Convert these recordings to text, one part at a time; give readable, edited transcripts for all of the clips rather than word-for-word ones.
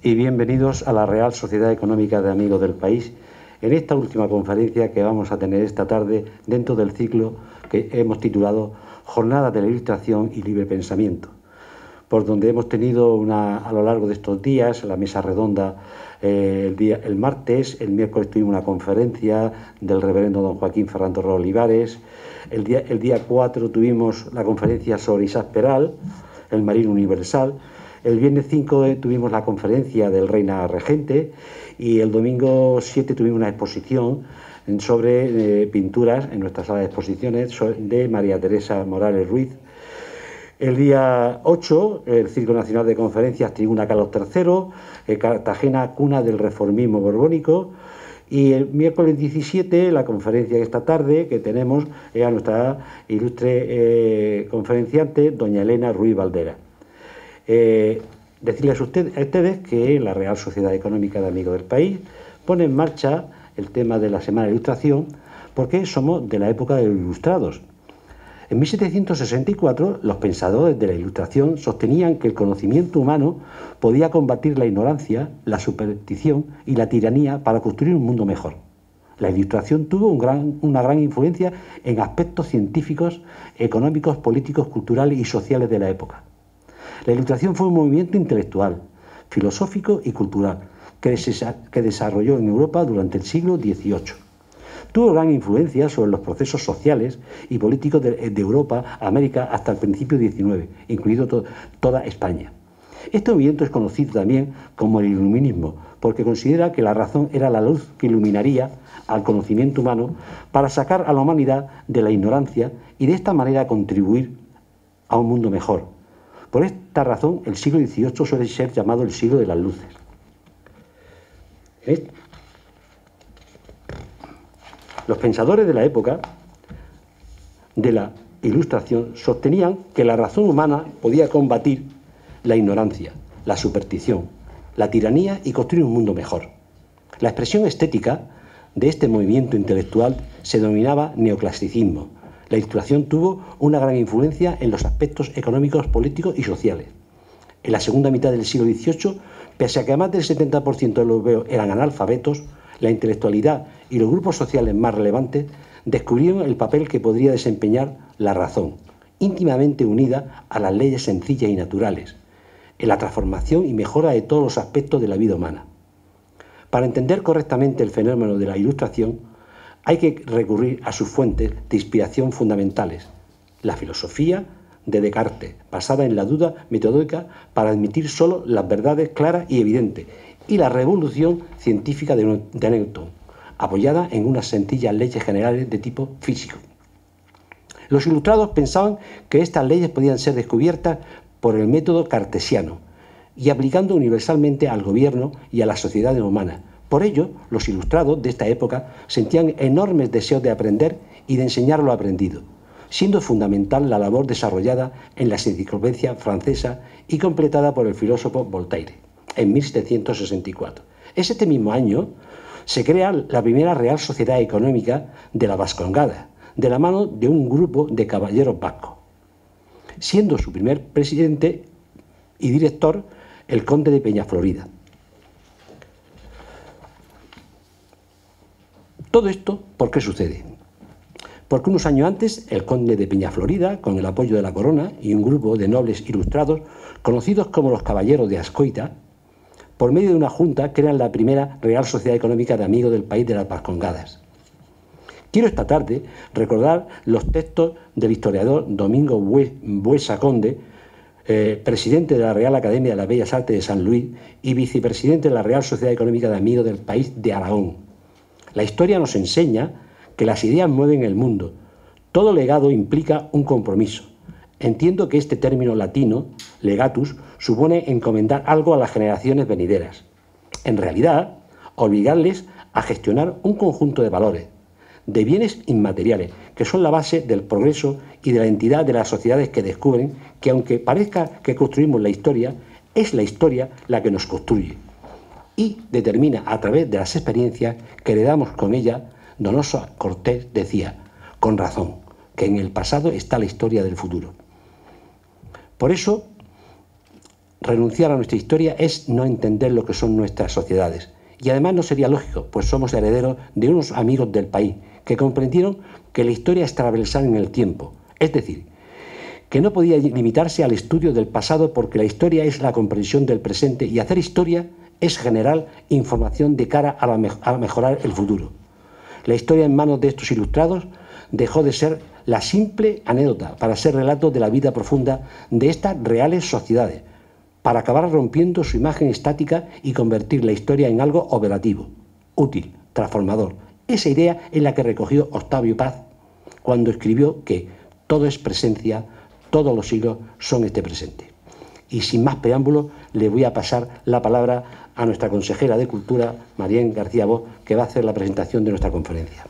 y bienvenidos a la Real Sociedad Económica de Amigos del País, en esta última conferencia que vamos a tener esta tarde dentro del ciclo que hemos titulado Jornadas de la Ilustración y Libre Pensamiento, por donde hemos tenido a lo largo de estos días la mesa redonda. El martes, el miércoles tuvimos una conferencia del reverendo don Joaquín Ferran Torres Olivares. El día 4 tuvimos la conferencia sobre Isaac Peral, el marino universal. El viernes 5 tuvimos la conferencia del Reina Regente y el domingo 7 tuvimos una exposición sobre pinturas en nuestra sala de exposiciones de María Teresa Morales Ruiz. El día 8, el Circo Nacional de Conferencias Tribuna Carlos III, Cartagena, cuna del reformismo borbónico. Y el miércoles 17, la conferencia de esta tarde que tenemos es a nuestra ilustre conferenciante, doña Elena Ruiz Valdera. Decirles a ustedes que la Real Sociedad Económica de Amigos del País pone en marcha el tema de la Semana de Ilustración porque somos de la época de los Ilustrados. En 1764, los pensadores de la Ilustración sostenían que el conocimiento humano podía combatir la ignorancia, la superstición y la tiranía para construir un mundo mejor. La Ilustración tuvo una gran influencia en aspectos científicos, económicos, políticos, culturales y sociales de la época. La Ilustración fue un movimiento intelectual, filosófico y cultural que desarrolló en Europa durante el siglo XVIII. Tuvo gran influencia sobre los procesos sociales y políticos de Europa, América, hasta el principio del XIX, incluido toda España. Este movimiento es conocido también como el iluminismo, porque considera que la razón era la luz que iluminaría al conocimiento humano para sacar a la humanidad de la ignorancia y de esta manera contribuir a un mundo mejor. Por esta razón, el siglo XVIII suele ser llamado el siglo de las luces. Los pensadores de la época de la Ilustración sostenían que la razón humana podía combatir la ignorancia, la superstición, la tiranía y construir un mundo mejor. La expresión estética de este movimiento intelectual se denominaba neoclasicismo. La Ilustración tuvo una gran influencia en los aspectos económicos, políticos y sociales. En la segunda mitad del siglo XVIII, pese a que más del 70% de los europeos eran analfabetos, la intelectualidad y los grupos sociales más relevantes descubrieron el papel que podría desempeñar la razón, íntimamente unida a las leyes sencillas y naturales, en la transformación y mejora de todos los aspectos de la vida humana. Para entender correctamente el fenómeno de la Ilustración, hay que recurrir a sus fuentes de inspiración fundamentales: la filosofía de Descartes, basada en la duda metódica para admitir solo las verdades claras y evidentes, y la revolución científica de Newton, apoyada en unas sencillas leyes generales de tipo físico. Los ilustrados pensaban que estas leyes podían ser descubiertas por el método cartesiano y aplicando universalmente al gobierno y a las sociedades humanas. Por ello, los ilustrados de esta época sentían enormes deseos de aprender y de enseñar lo aprendido, siendo fundamental la labor desarrollada en la enciclopedia francesa y completada por el filósofo Voltaire en 1764. Es este mismo año se crea la primera Real Sociedad Económica de la Vascongada, de la mano de un grupo de caballeros vascos, siendo su primer presidente y director el conde de Peñaflorida. Todo esto, ¿por qué sucede? Porque unos años antes, el conde de Peñaflorida, con el apoyo de la corona y un grupo de nobles ilustrados, conocidos como los caballeros de Ascoita, por medio de una junta crean la primera Real Sociedad Económica de Amigos del País de las Vascongadas. Quiero esta tarde recordar los textos del historiador Domingo Buesa Conde, presidente de la Real Academia de las Bellas Artes de San Luis y vicepresidente de la Real Sociedad Económica de Amigos del País de Aragón. La historia nos enseña que las ideas mueven el mundo. Todo legado implica un compromiso. Entiendo que este término latino, legatus, supone encomendar algo a las generaciones venideras. En realidad, obligarles a gestionar un conjunto de valores, de bienes inmateriales, que son la base del progreso y de la entidad de las sociedades que descubren que, aunque parezca que construimos la historia, es la historia la que nos construye y determina a través de las experiencias que heredamos con ella. Donoso Cortés decía, con razón, que en el pasado está la historia del futuro. Por eso, Renunciar a nuestra historia es no entender lo que son nuestras sociedades. Y además no sería lógico, pues somos herederos de unos amigos del país que comprendieron que la historia es transversal en el tiempo. Es decir, que no podía limitarse al estudio del pasado porque la historia es la comprensión del presente y hacer historia es generar información de cara a mejorar el futuro. La historia en manos de estos ilustrados dejó de ser la simple anécdota para ser relato de la vida profunda de estas reales sociedades, para acabar rompiendo su imagen estática y convertir la historia en algo operativo, útil, transformador. Esa idea es la que recogió Octavio Paz cuando escribió que todo es presencia, todos los siglos son este presente. Y sin más preámbulos, le voy a pasar la palabra a nuestra consejera de Cultura, Marién García Bosch, que va a hacer la presentación de nuestra conferencia.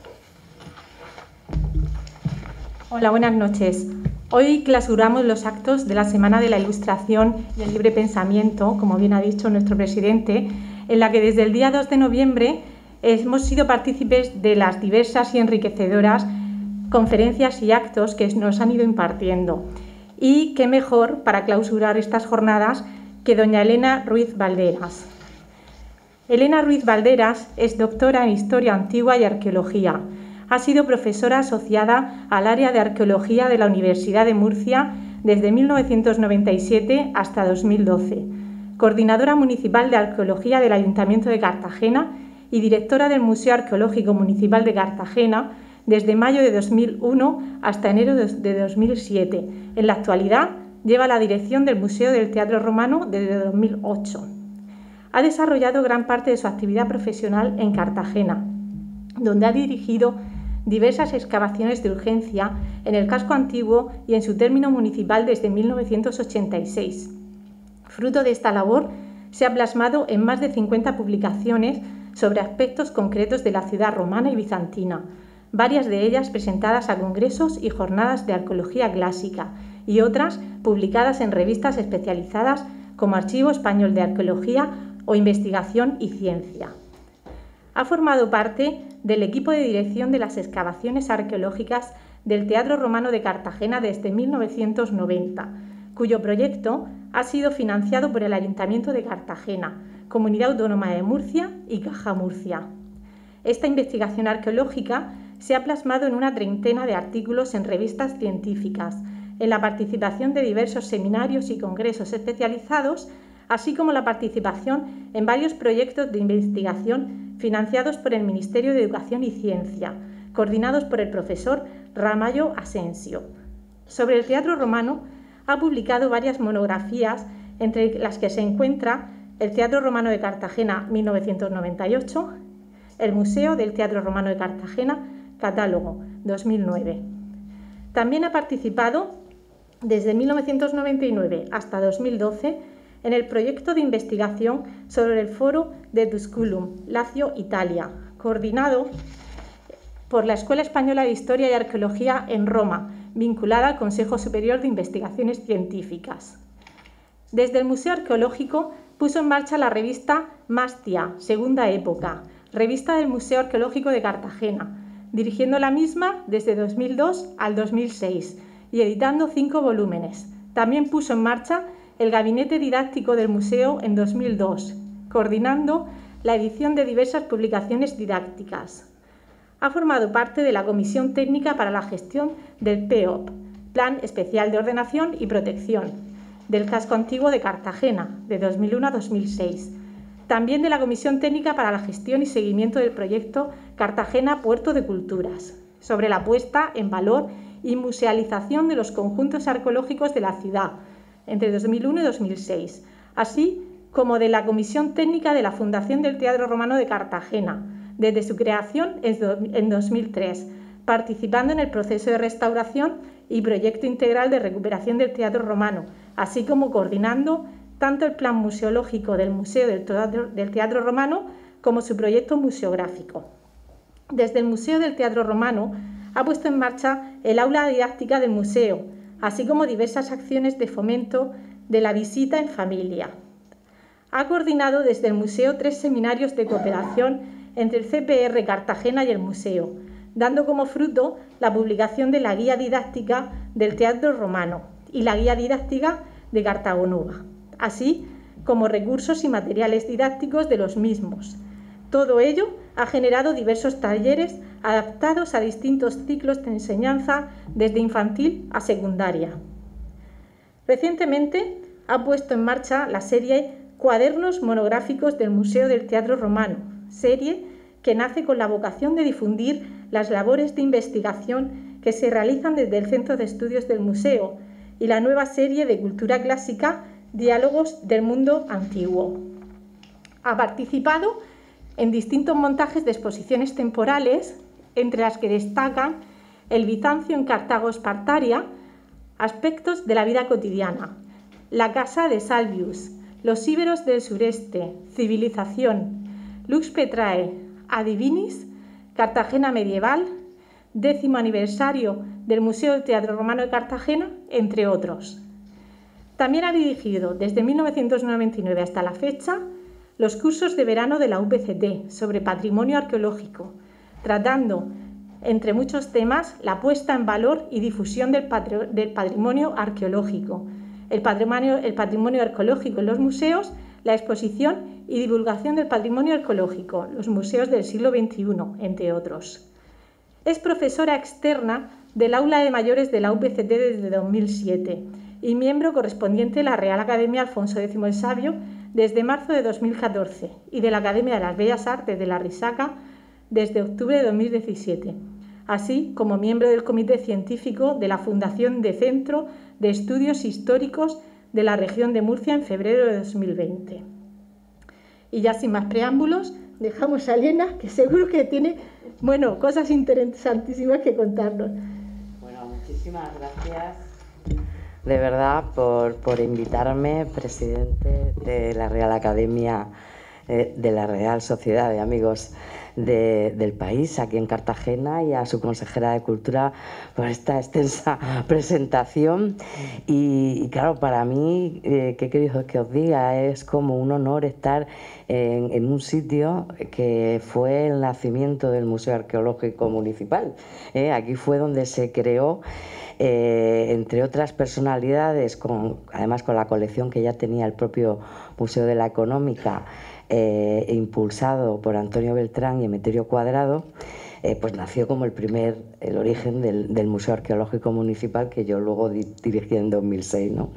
Hola, buenas noches. Hoy clausuramos los actos de la Semana de la Ilustración y el Libre Pensamiento, como bien ha dicho nuestro presidente, en la que desde el día 2 de noviembre hemos sido partícipes de las diversas y enriquecedoras conferencias y actos que nos han ido impartiendo. Y qué mejor para clausurar estas jornadas que doña Elena Ruiz Valderas. Elena Ruiz Valderas es doctora en Historia Antigua y Arqueología. Ha sido profesora asociada al área de Arqueología de la Universidad de Murcia desde 1997 hasta 2012, coordinadora municipal de Arqueología del Ayuntamiento de Cartagena y directora del Museo Arqueológico Municipal de Cartagena desde mayo de 2001 hasta enero de 2007. En la actualidad lleva la dirección del Museo del Teatro Romano desde 2008. Ha desarrollado gran parte de su actividad profesional en Cartagena, donde ha dirigido diversas excavaciones de urgencia en el casco antiguo y en su término municipal desde 1986. Fruto de esta labor, se ha plasmado en más de 50 publicaciones sobre aspectos concretos de la ciudad romana y bizantina, varias de ellas presentadas a congresos y jornadas de arqueología clásica y otras publicadas en revistas especializadas como Archivo Español de Arqueología o Investigación y Ciencia. Ha formado parte del equipo de dirección de las excavaciones arqueológicas del Teatro Romano de Cartagena desde 1990, cuyo proyecto ha sido financiado por el Ayuntamiento de Cartagena, Comunidad Autónoma de Murcia y Caja Murcia. Esta investigación arqueológica se ha plasmado en una treintena de artículos en revistas científicas, en la participación de diversos seminarios y congresos especializados, así como la participación en varios proyectos de investigación financiados por el Ministerio de Educación y Ciencia, coordinados por el profesor Ramallo Asensio. Sobre el teatro romano, ha publicado varias monografías, entre las que se encuentra el Teatro Romano de Cartagena 1998, el Museo del Teatro Romano de Cartagena, Catálogo 2009. También ha participado desde 1999 hasta 2012 en el proyecto de investigación sobre el Foro de Tusculum, Lazio, Italia, coordinado por la Escuela Española de Historia y Arqueología en Roma, vinculada al Consejo Superior de Investigaciones Científicas. Desde el Museo Arqueológico puso en marcha la revista Mastia, Segunda Época, revista del Museo Arqueológico de Cartagena, dirigiendo la misma desde 2002 al 2006 y editando 5 volúmenes. También puso en marcha el Gabinete Didáctico del Museo en 2002, coordinando la edición de diversas publicaciones didácticas. Ha formado parte de la Comisión Técnica para la Gestión del PEOP, Plan Especial de Ordenación y Protección, del Casco Antiguo de Cartagena, de 2001 a 2006. También de la Comisión Técnica para la Gestión y Seguimiento del Proyecto Cartagena Puerto de Culturas, sobre la puesta en valor y musealización de los conjuntos arqueológicos de la ciudad, entre 2001 y 2006, así como de la Comisión Técnica de la Fundación del Teatro Romano de Cartagena, desde su creación en 2003, participando en el proceso de restauración y proyecto integral de recuperación del Teatro Romano, así como coordinando tanto el plan museológico del Museo del Teatro Romano como su proyecto museográfico. Desde el Museo del Teatro Romano ha puesto en marcha el aula didáctica del museo, así como diversas acciones de fomento de la visita en familia. Ha coordinado desde el museo 3 seminarios de cooperación entre el CPR Cartagena y el museo, dando como fruto la publicación de la Guía Didáctica del Teatro Romano y la Guía Didáctica de Cartagonova. así como recursos y materiales didácticos de los mismos. Todo ello ha generado diversos talleres adaptados a distintos ciclos de enseñanza desde infantil a secundaria. Recientemente ha puesto en marcha la serie Cuadernos monográficos del Museo del Teatro Romano, serie que nace con la vocación de difundir las labores de investigación que se realizan desde el Centro de Estudios del Museo y la nueva serie de cultura clásica Diálogos del Mundo Antiguo. Ha participado en distintos montajes de exposiciones temporales, entre las que destacan el Bizancio en Cartago Espartaria, aspectos de la vida cotidiana, la casa de Salvius, los íberos del sureste, civilización, Lux Petrae, Adivinis, Cartagena medieval, 10º aniversario del Museo del Teatro Romano de Cartagena, entre otros. También ha dirigido desde 1999 hasta la fecha los cursos de verano de la UPCT sobre patrimonio arqueológico, tratando, entre muchos temas, la puesta en valor y difusión del patrimonio arqueológico, el patrimonio arqueológico en los museos, la exposición y divulgación del patrimonio arqueológico, los museos del siglo XXI, entre otros. Es profesora externa del Aula de Mayores de la UPCT desde 2007 y miembro correspondiente de la Real Academia Alfonso X el Sabio desde marzo de 2014 y de la Academia de las Bellas Artes de la Risaca desde octubre de 2017, así como miembro del Comité Científico de la Fundación de Centro de Estudios Históricos de la Región de Murcia en febrero de 2020. Y ya sin más preámbulos, dejamos a Elena, que seguro que tiene, cosas interesantísimas que contarnos. Bueno, muchísimas gracias de verdad por invitarme, presidente de la Real Academia, de la Real Sociedad de Amigos del país, aquí en Cartagena, y a su consejera de Cultura por esta extensa presentación. Y claro, para mí, ¿qué queréis que os diga? Es como un honor estar en un sitio que fue el nacimiento del Museo Arqueológico Municipal. Aquí fue donde se creó, entre otras personalidades, además con la colección que ya tenía el propio Museo de la Económica, impulsado por Antonio Beltrán y Emeterio Cuadrado, pues nació como el origen del Museo Arqueológico Municipal, que yo luego dirigí en 2006, ¿no?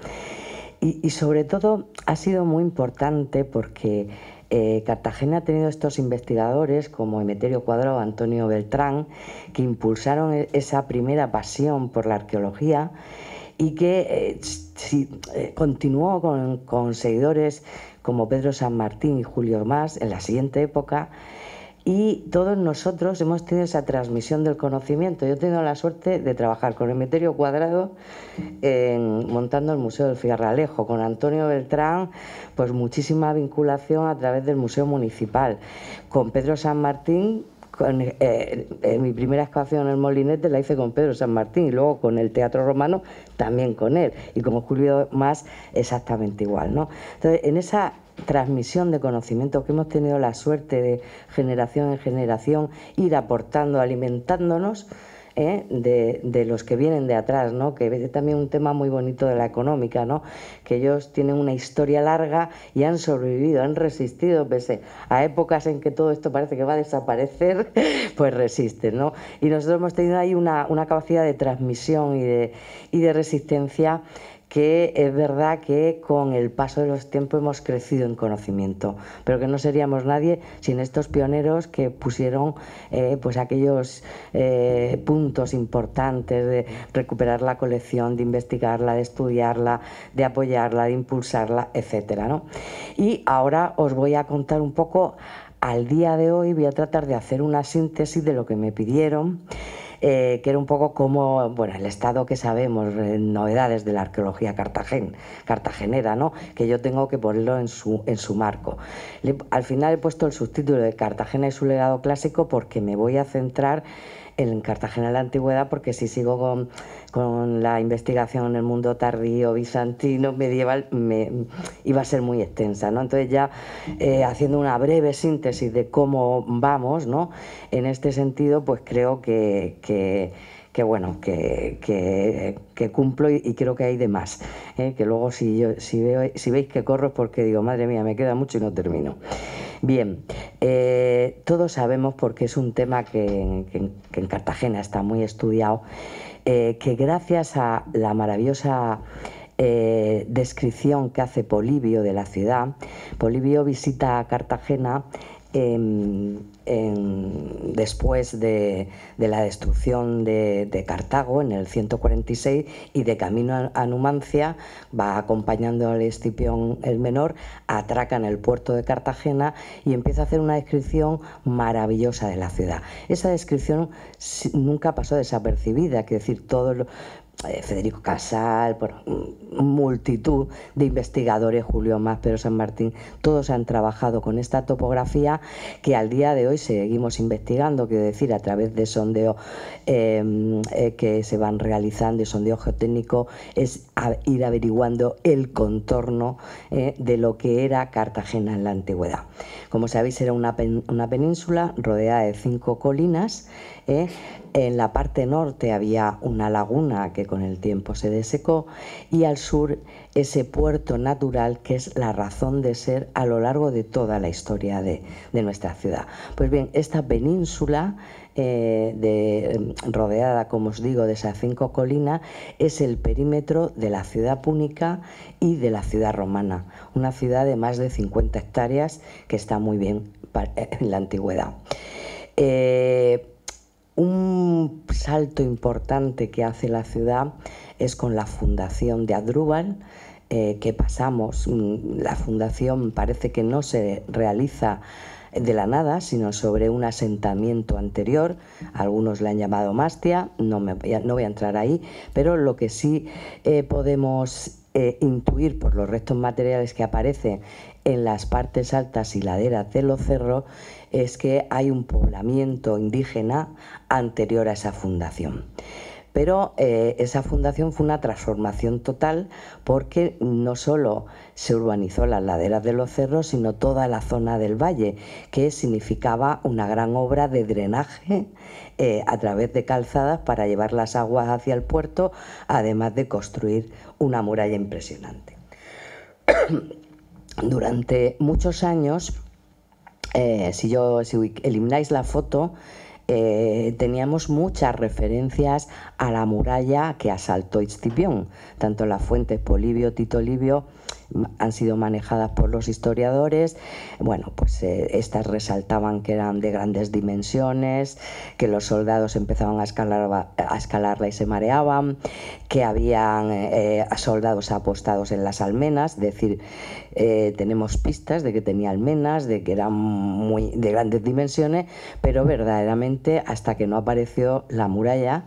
Y sobre todo ha sido muy importante porque Cartagena ha tenido estos investigadores como Emeterio Cuadrado, Antonio Beltrán, que impulsaron esa primera pasión por la arqueología y que continuó con seguidores como Pedro San Martín y Julio Mas en la siguiente época, y todos nosotros hemos tenido esa transmisión del conocimiento. Yo he tenido la suerte de trabajar con Emeterio Cuadrado montando el Museo del Fierralejo, con Antonio Beltrán pues muchísima vinculación a través del Museo Municipal, con Pedro San Martín. Mi primera excavación en el Molinete la hice con Pedro San Martín, y luego con el Teatro Romano también con él, y como Julio Mas exactamente igual, ¿no? Entonces, en esa transmisión de conocimiento que hemos tenido la suerte de generación en generación ir aportando, alimentándonos de los que vienen de atrás, ¿no? Que es también un tema muy bonito de la económica, ¿no? Que ellos tienen una historia larga y han sobrevivido, han resistido pese a épocas en que todo esto parece que va a desaparecer, pues resisten, ¿no? Y nosotros hemos tenido ahí una capacidad de transmisión y de resistencia, que es verdad que con el paso de los tiempos hemos crecido en conocimiento, pero que no seríamos nadie sin estos pioneros que pusieron pues aquellos puntos importantes de recuperar la colección, de investigarla, de estudiarla, de apoyarla, de impulsarla, etcétera, ¿no? Y ahora os voy a contar un poco, al día de hoy voy a tratar de hacer una síntesis de lo que me pidieron, que era un poco como, el estado que sabemos, novedades de la arqueología cartagenera, ¿no? Que yo tengo que ponerlo en su marco. Al final he puesto el subtítulo de Cartagena y su legado clásico, porque me voy a centrar en Cartagena de la Antigüedad, porque si sigo con la investigación en el mundo tardío, bizantino, medieval, iba a ser muy extensa, ¿no? Entonces ya haciendo una breve síntesis de cómo vamos, ¿no? En este sentido, pues creo que bueno, que cumplo y creo que hay de más, que luego si veis que corro es porque digo, madre mía, me queda mucho y no termino. Bien, todos sabemos, porque es un tema que en Cartagena está muy estudiado, que gracias a la maravillosa descripción que hace Polibio de la ciudad, Polibio visita a Cartagena después de la destrucción de Cartago en el 146, y de camino a Numancia va acompañando al Escipión el Menor, atraca en el puerto de Cartagena y empieza a hacer una descripción maravillosa de la ciudad. Esa descripción nunca pasó desapercibida, quiero decir, Federico Casal, multitud de investigadores, Julio Mas, Pedro San Martín, todos han trabajado con esta topografía que al día de hoy seguimos investigando, quiero decir, a través de sondeos que se van realizando, y sondeo geotécnico, es ir averiguando el contorno de lo que era Cartagena en la antigüedad. Como sabéis, era una península rodeada de 5 colinas. En la parte norte había una laguna que con el tiempo se desecó, y al sur ese puerto natural que es la razón de ser a lo largo de toda la historia de nuestra ciudad. Pues bien, esta península rodeada, como os digo, de esas 5 colinas, es el perímetro de la ciudad púnica y de la ciudad romana, una ciudad de más de 50 hectáreas que está muy bien en la antigüedad. Un salto importante que hace la ciudad es con la fundación de Asdrúbal, que pasamos. La fundación parece que no se realiza de la nada, sino sobre un asentamiento anterior. Algunos le han llamado Mastia, no voy a entrar ahí, pero lo que sí podemos intuir por los restos materiales que aparecen en las partes altas y laderas de los cerros es que hay un poblamiento indígena anterior a esa fundación. Pero esa fundación fue una transformación total, porque no solo se urbanizó las laderas de los cerros, sino toda la zona del valle, que significaba una gran obra de drenaje a través de calzadas para llevar las aguas hacia el puerto, además de construir una muralla impresionante. Durante muchos años, si elimináis la foto, teníamos muchas referencias a la muralla que asaltó Escipión. Tanto las fuentes Polibio, Tito Livio han sido manejadas por los historiadores. Bueno, pues estas resaltaban que eran de grandes dimensiones, que los soldados empezaban a escalarla y se mareaban, que habían soldados apostados en las almenas, es decir, tenemos pistas de que tenía almenas, de que eran de grandes dimensiones, pero verdaderamente hasta que no apareció la muralla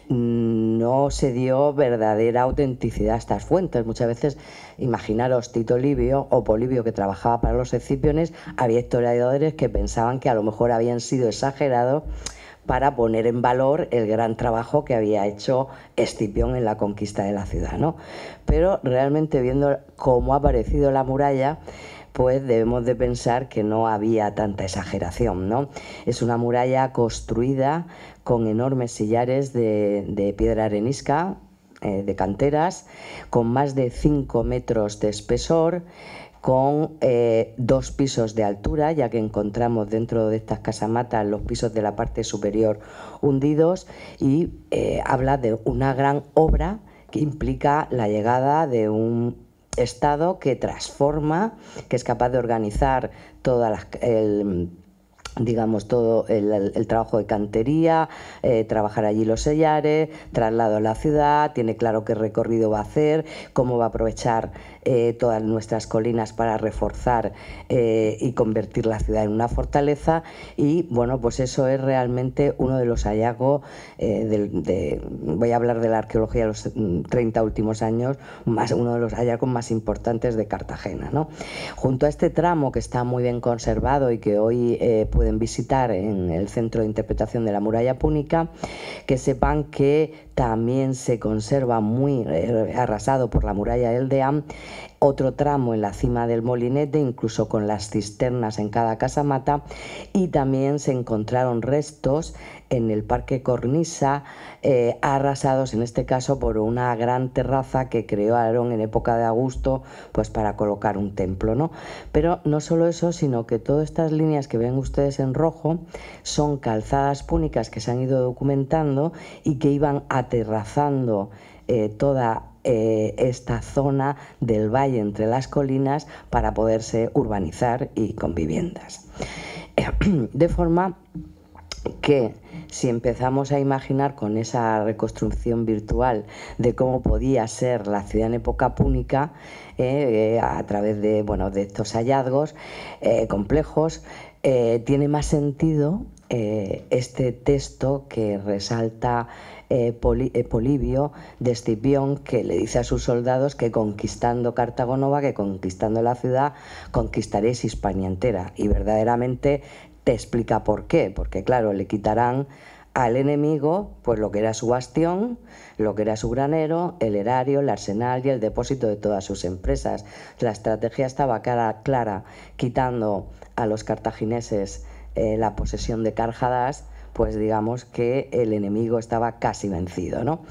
no se dio verdadera autenticidad a estas fuentes. Muchas veces, imaginaros, Tito Livio o Polibio, que trabajaba para los escipiones, había historiadores que pensaban que a lo mejor habían sido exagerados para poner en valor el gran trabajo que había hecho Escipión en la conquista de la ciudad, ¿no? Pero realmente, viendo cómo ha aparecido la muralla, pues debemos de pensar que no había tanta exageración, ¿no? Es una muralla construida con enormes sillares de piedra arenisca, de canteras, con más de 5 metros de espesor, con 2 pisos de altura, ya que encontramos dentro de estas casamatas los pisos de la parte superior hundidos, y habla de una gran obra que implica la llegada de un Estado que transforma, que es capaz de organizar todo el trabajo de cantería, trabajar allí los sillares, traslado a la ciudad, tiene claro qué recorrido va a hacer, cómo va a aprovechar todas nuestras colinas para reforzar y convertir la ciudad en una fortaleza. Y bueno, pues eso es realmente uno de los hallazgos, voy a hablar de la arqueología de los 30 últimos años, uno de los hallazgos más importantes de Cartagena, ¿no? Junto a este tramo, que está muy bien conservado y que hoy pueden visitar en el Centro de Interpretación de la Muralla Púnica, que sepan que también se conserva muy arrasado por la muralla del Deán otro tramo en la cima del molinete, incluso con las cisternas en cada casamata, y también se encontraron restos en el Parque Cornisa, arrasados en este caso por una gran terraza que crearon en época de Augusto, pues para colocar un templo, ¿no? Pero no solo eso, sino que todas estas líneas que ven ustedes en rojo son calzadas púnicas que se han ido documentando y que iban aterrazando toda esta zona del valle entre las colinas para poderse urbanizar y con viviendas. De forma que si empezamos a imaginar con esa reconstrucción virtual de cómo podía ser la ciudad en época púnica, a través de, bueno, de estos hallazgos complejos, tiene más sentido este texto que resalta Polibio de Escipión, que le dice a sus soldados que conquistando Cartago Nova, que conquistando la ciudad, conquistaréis Hispania entera. Y verdaderamente te explica por qué, porque claro, le quitarán al enemigo pues lo que era su bastión, lo que era su granero, el erario, el arsenal y el depósito de todas sus empresas. La estrategia estaba clara, quitando a los cartagineses la posesión de Carhadas, pues digamos que el enemigo estaba casi vencido, ¿no?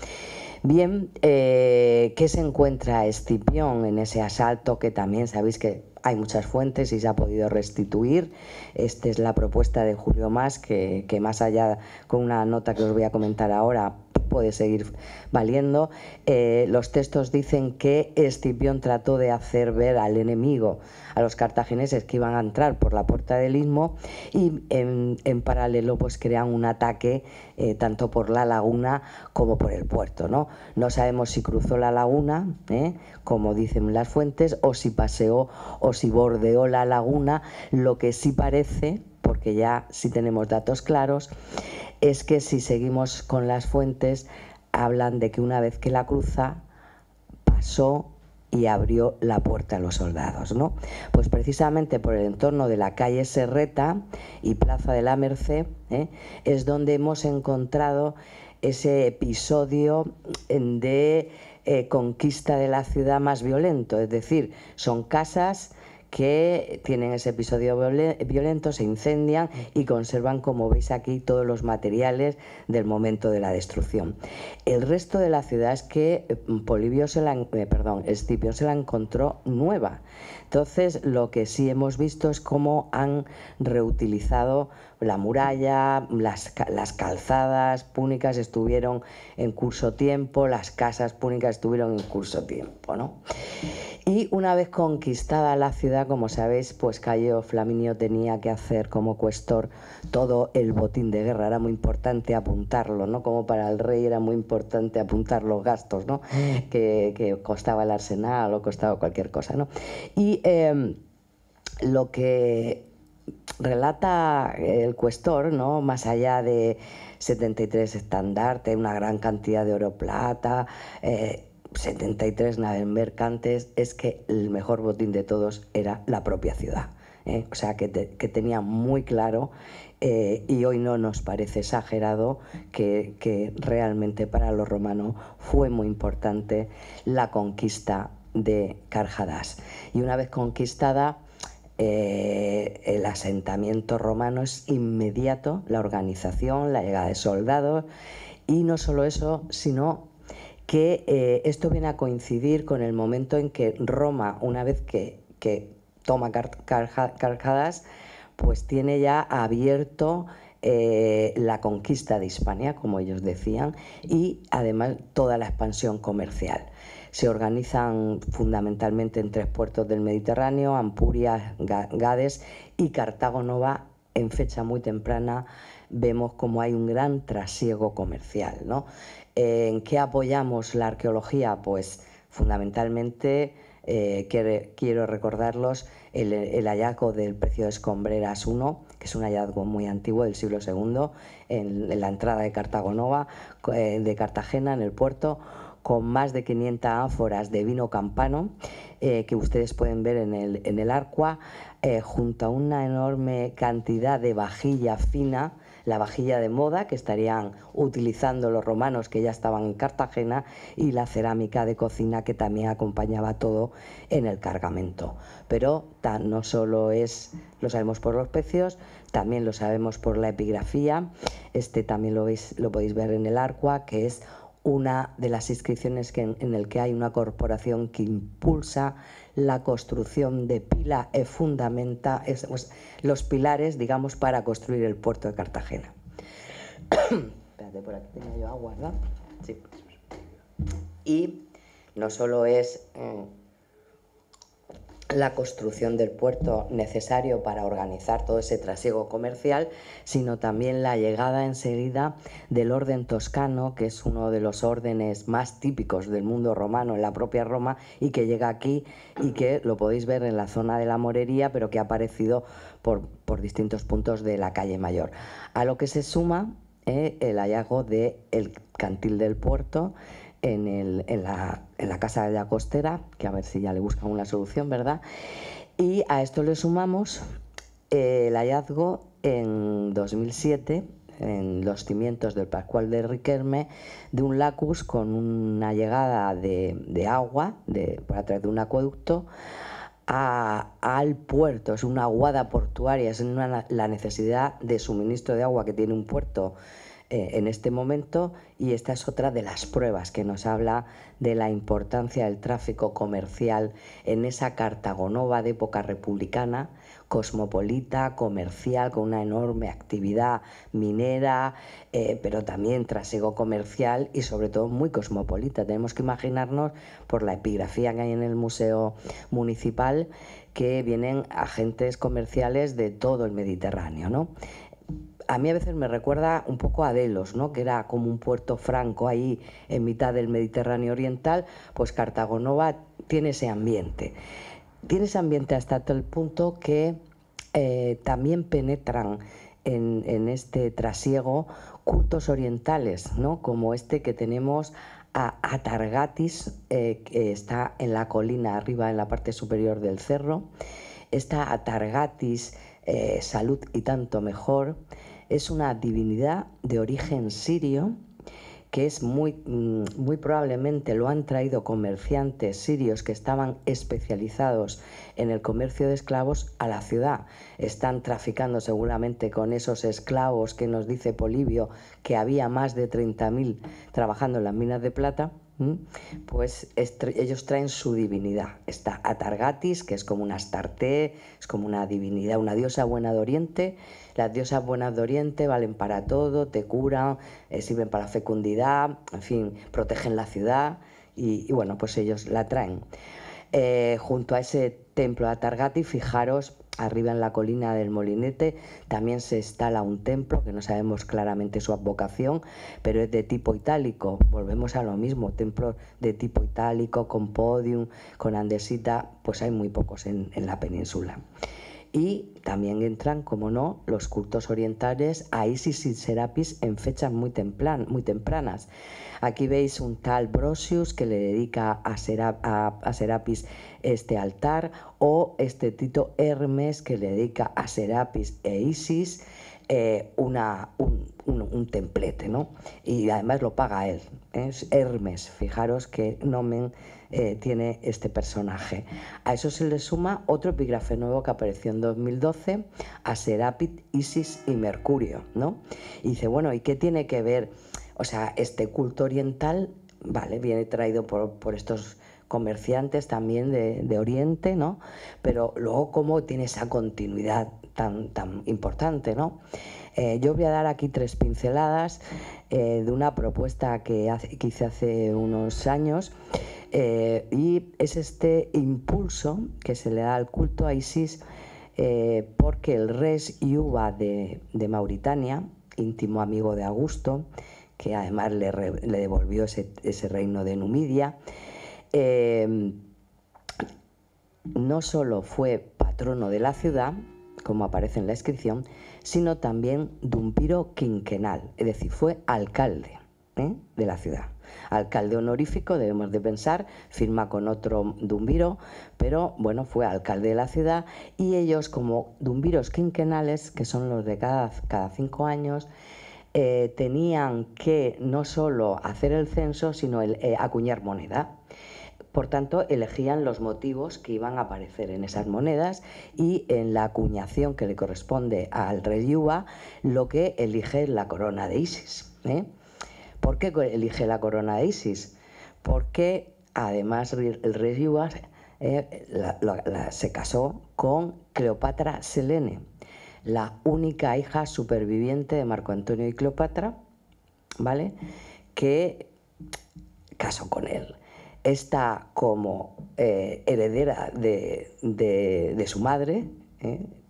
Bien, ¿qué se encuentra Escipión en ese asalto? Que también sabéis que hay muchas fuentes y se ha podido restituir. Esta es la propuesta de Julio Mas, que más allá, con una nota que os voy a comentar ahora, puede seguir valiendo. Los textos dicen que Escipión trató de hacer ver al enemigo, a los cartagineses, que iban a entrar por la puerta del istmo, y en paralelo pues crean un ataque tanto por la laguna como por el puerto, ¿no? No sabemos si cruzó la laguna, como dicen las fuentes, o si paseó o si bordeó la laguna. Lo que sí parece, porque ya sí tenemos datos claros, es que si seguimos con las fuentes, hablan de que una vez que la cruza, pasó y abrió la puerta a los soldados, ¿no? Pues precisamente por el entorno de la calle Serreta y Plaza de la Merced, es donde hemos encontrado ese episodio de conquista de la ciudad más violento. Es decir, son casas que tienen ese episodio violento, se incendian y conservan, como veis aquí, todos los materiales del momento de la destrucción. El resto de la ciudad es que Escipión se la encontró nueva. Entonces, lo que sí hemos visto es cómo han reutilizado la muralla, las calzadas púnicas estuvieron en curso tiempo, las casas púnicas estuvieron en curso tiempo, ¿no? Y una vez conquistada la ciudad, como sabéis, pues Cayo Flaminio tenía que hacer como cuestor todo el botín de guerra. Era muy importante apuntarlo, ¿no? Como para el rey era muy importante apuntar los gastos, ¿no? Que costaba el arsenal o costaba cualquier cosa, ¿no? Y lo que relata el cuestor, ¿no? Más allá de 73 estandartes, una gran cantidad de oro plata, 73 naves mercantes, es que el mejor botín de todos era la propia ciudad, o sea que tenía muy claro, y hoy no nos parece exagerado que realmente para los romanos fue muy importante la conquista de Carhadas. Y una vez conquistada, el asentamiento romano es inmediato, la organización, la llegada de soldados, y no solo eso, sino que esto viene a coincidir con el momento en que Roma, una vez que toma Carhadas, pues tiene ya abierto la conquista de Hispania, como ellos decían, y además toda la expansión comercial. Se organizan fundamentalmente en 3 puertos del Mediterráneo: Ampuria, Gades y Cartago Nova. En fecha muy temprana vemos como hay un gran trasiego comercial, ¿no? ¿En qué apoyamos la arqueología? Pues fundamentalmente quiero recordarlos el hallazgo del Precio de Escombreras I, que es un hallazgo muy antiguo del siglo II, en la entrada de Cartago Nova, de Cartagena, en el puerto, con más de 500 ánforas de vino campano, que ustedes pueden ver en el Arcua, junto a una enorme cantidad de vajilla fina, la vajilla de moda que estarían utilizando los romanos que ya estaban en Cartagena, y la cerámica de cocina que también acompañaba todo en el cargamento. Pero no solo lo sabemos por los pecios, también lo sabemos por la epigrafía. También lo podéis ver en el Arqua, que es una de las inscripciones en el que hay una corporación que impulsa la construcción de pila e fundamenta los pilares, digamos, para construir el puerto de Cartagena. Espérate, por aquí tenía yo agua, ¿verdad? Sí. Y no solo es la construcción del puerto necesario para organizar todo ese trasiego comercial, sino también la llegada enseguida del orden toscano, que es uno de los órdenes más típicos del mundo romano en la propia Roma, y que llega aquí y que lo podéis ver en la zona de la Morería, pero que ha aparecido por distintos puntos de la calle Mayor. A lo que se suma el hallazgo del cantil del puerto en la casa de la costera, que a ver si ya le buscan una solución, ¿verdad? Y a esto le sumamos el hallazgo en 2007, en los cimientos del Pascual de Riquerme, de un lacus con una llegada de agua por a través de un acueducto al puerto. Es una aguada portuaria, es la necesidad de suministro de agua que tiene un puerto en este momento, y esta es otra de las pruebas que nos habla de la importancia del tráfico comercial en esa Cartagonova de época republicana, cosmopolita, comercial, con una enorme actividad minera, pero también trasiego comercial y sobre todo muy cosmopolita. Tenemos que imaginarnos, por la epigrafía que hay en el Museo Municipal, que vienen agentes comerciales de todo el Mediterráneo, ¿no? A mí a veces me recuerda un poco a Delos, ¿no? Que era como un puerto franco ahí en mitad del Mediterráneo oriental. Pues Cartagonova tiene ese ambiente. Tiene ese ambiente hasta tal punto que también penetran en este trasiego cultos orientales, ¿no? Como este que tenemos a Atargatis, que está en la colina arriba, en la parte superior del cerro. Esta Atargatis, salud y tanto mejor, es una divinidad de origen sirio, que es muy probablemente lo han traído comerciantes sirios que estaban especializados en el comercio de esclavos a la ciudad. Están traficando seguramente con esos esclavos que nos dice Polibio que había más de 30.000 trabajando en las minas de plata. Pues ellos traen su divinidad. Está Atargatis, que es como una Astarte, es como una divinidad, una diosa buena de Oriente. Las diosas buenas de Oriente valen para todo, te curan, sirven para fecundidad, en fin, protegen la ciudad y bueno, pues ellos la traen. Junto a ese templo de Atargatis, fijaros, arriba en la colina del Molinete también se instala un templo que no sabemos claramente su advocación, pero es de tipo itálico. Volvemos a lo mismo, templos de tipo itálico, con podium, con andesita, pues hay muy pocos en la península. Y también entran, como no, los cultos orientales a Isis y Serapis en fechas muy tempranas. Aquí veis un tal Brosius que le dedica a Serapis este altar, o este Tito Hermes que le dedica a Serapis e Isis un templete, ¿no? Y además lo paga él, es Hermes. Fijaros qué nomen tiene este personaje. A eso se le suma otro epígrafe nuevo que apareció en 2012, a Serapis, Isis y Mercurio, ¿no? Y dice, bueno, ¿y qué tiene que ver? O sea, este culto oriental, vale, viene traído por estos comerciantes también de Oriente, ¿no? Pero luego, ¿cómo tiene esa continuidad tan importante, ¿no? Yo voy a dar aquí 3 pinceladas de una propuesta que hice hace unos años, y es este impulso que se le da al culto a Isis, porque el res Yuba de Mauritania, íntimo amigo de Augusto, que además le devolvió ese reino de Numidia, no solo fue patrono de la ciudad, como aparece en la inscripción, sino también dumpiro quinquenal, es decir, fue alcalde de la ciudad. alcalde honorífico, debemos de pensar, firma con otro dumbiro, pero bueno, fue alcalde de la ciudad, y ellos, como dumbiros quinquenales, que son los de cada 5 años, tenían que no solo hacer el censo, sino acuñar moneda. Por tanto, elegían los motivos que iban a aparecer en esas monedas, y en la acuñación que le corresponde al rey Yuba, lo que elige es la corona de Isis. ¿Por qué elige la corona de Isis? Porque además el rey Yuba se casó con Cleopatra Selene, la única hija superviviente de Marco Antonio y Cleopatra, ¿vale?, que casó con él. Está como heredera de su madre,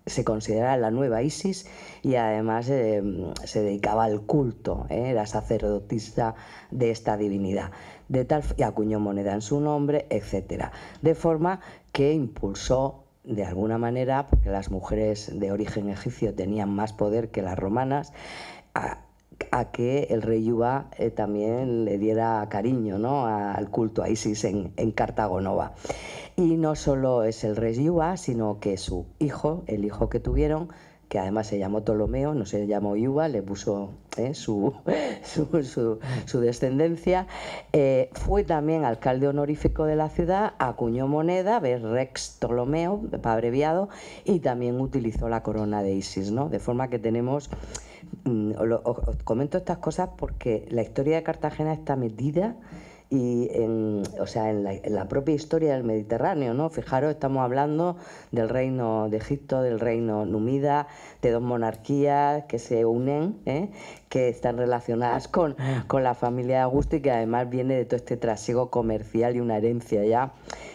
se considera la nueva Isis, y además se dedicaba al culto, era sacerdotisa de esta divinidad, y acuñó moneda en su nombre, etc. De forma que impulsó, de alguna manera, porque las mujeres de origen egipcio tenían más poder que las romanas, a que el rey Yuba también le diera cariño, ¿no?, al culto a Isis en Cartago Nova. Y no solo es el rey Yuba, sino que su hijo, el hijo que tuvieron, que además se llamó Ptolomeo, no se llamó Yuba, le puso su descendencia, fue también alcalde honorífico de la ciudad, acuñó moneda, Rex Ptolomeo, abreviado, y también utilizó la corona de Isis, ¿no? De forma que tenemos... Os comento estas cosas porque la historia de Cartagena está metida en la propia historia del Mediterráneo, ¿no? Fijaros, estamos hablando del reino de Egipto, del reino númida, de dos monarquías que se unen, que están relacionadas con la familia de Augusto, y que además viene de todo este trasiego comercial y una herencia ya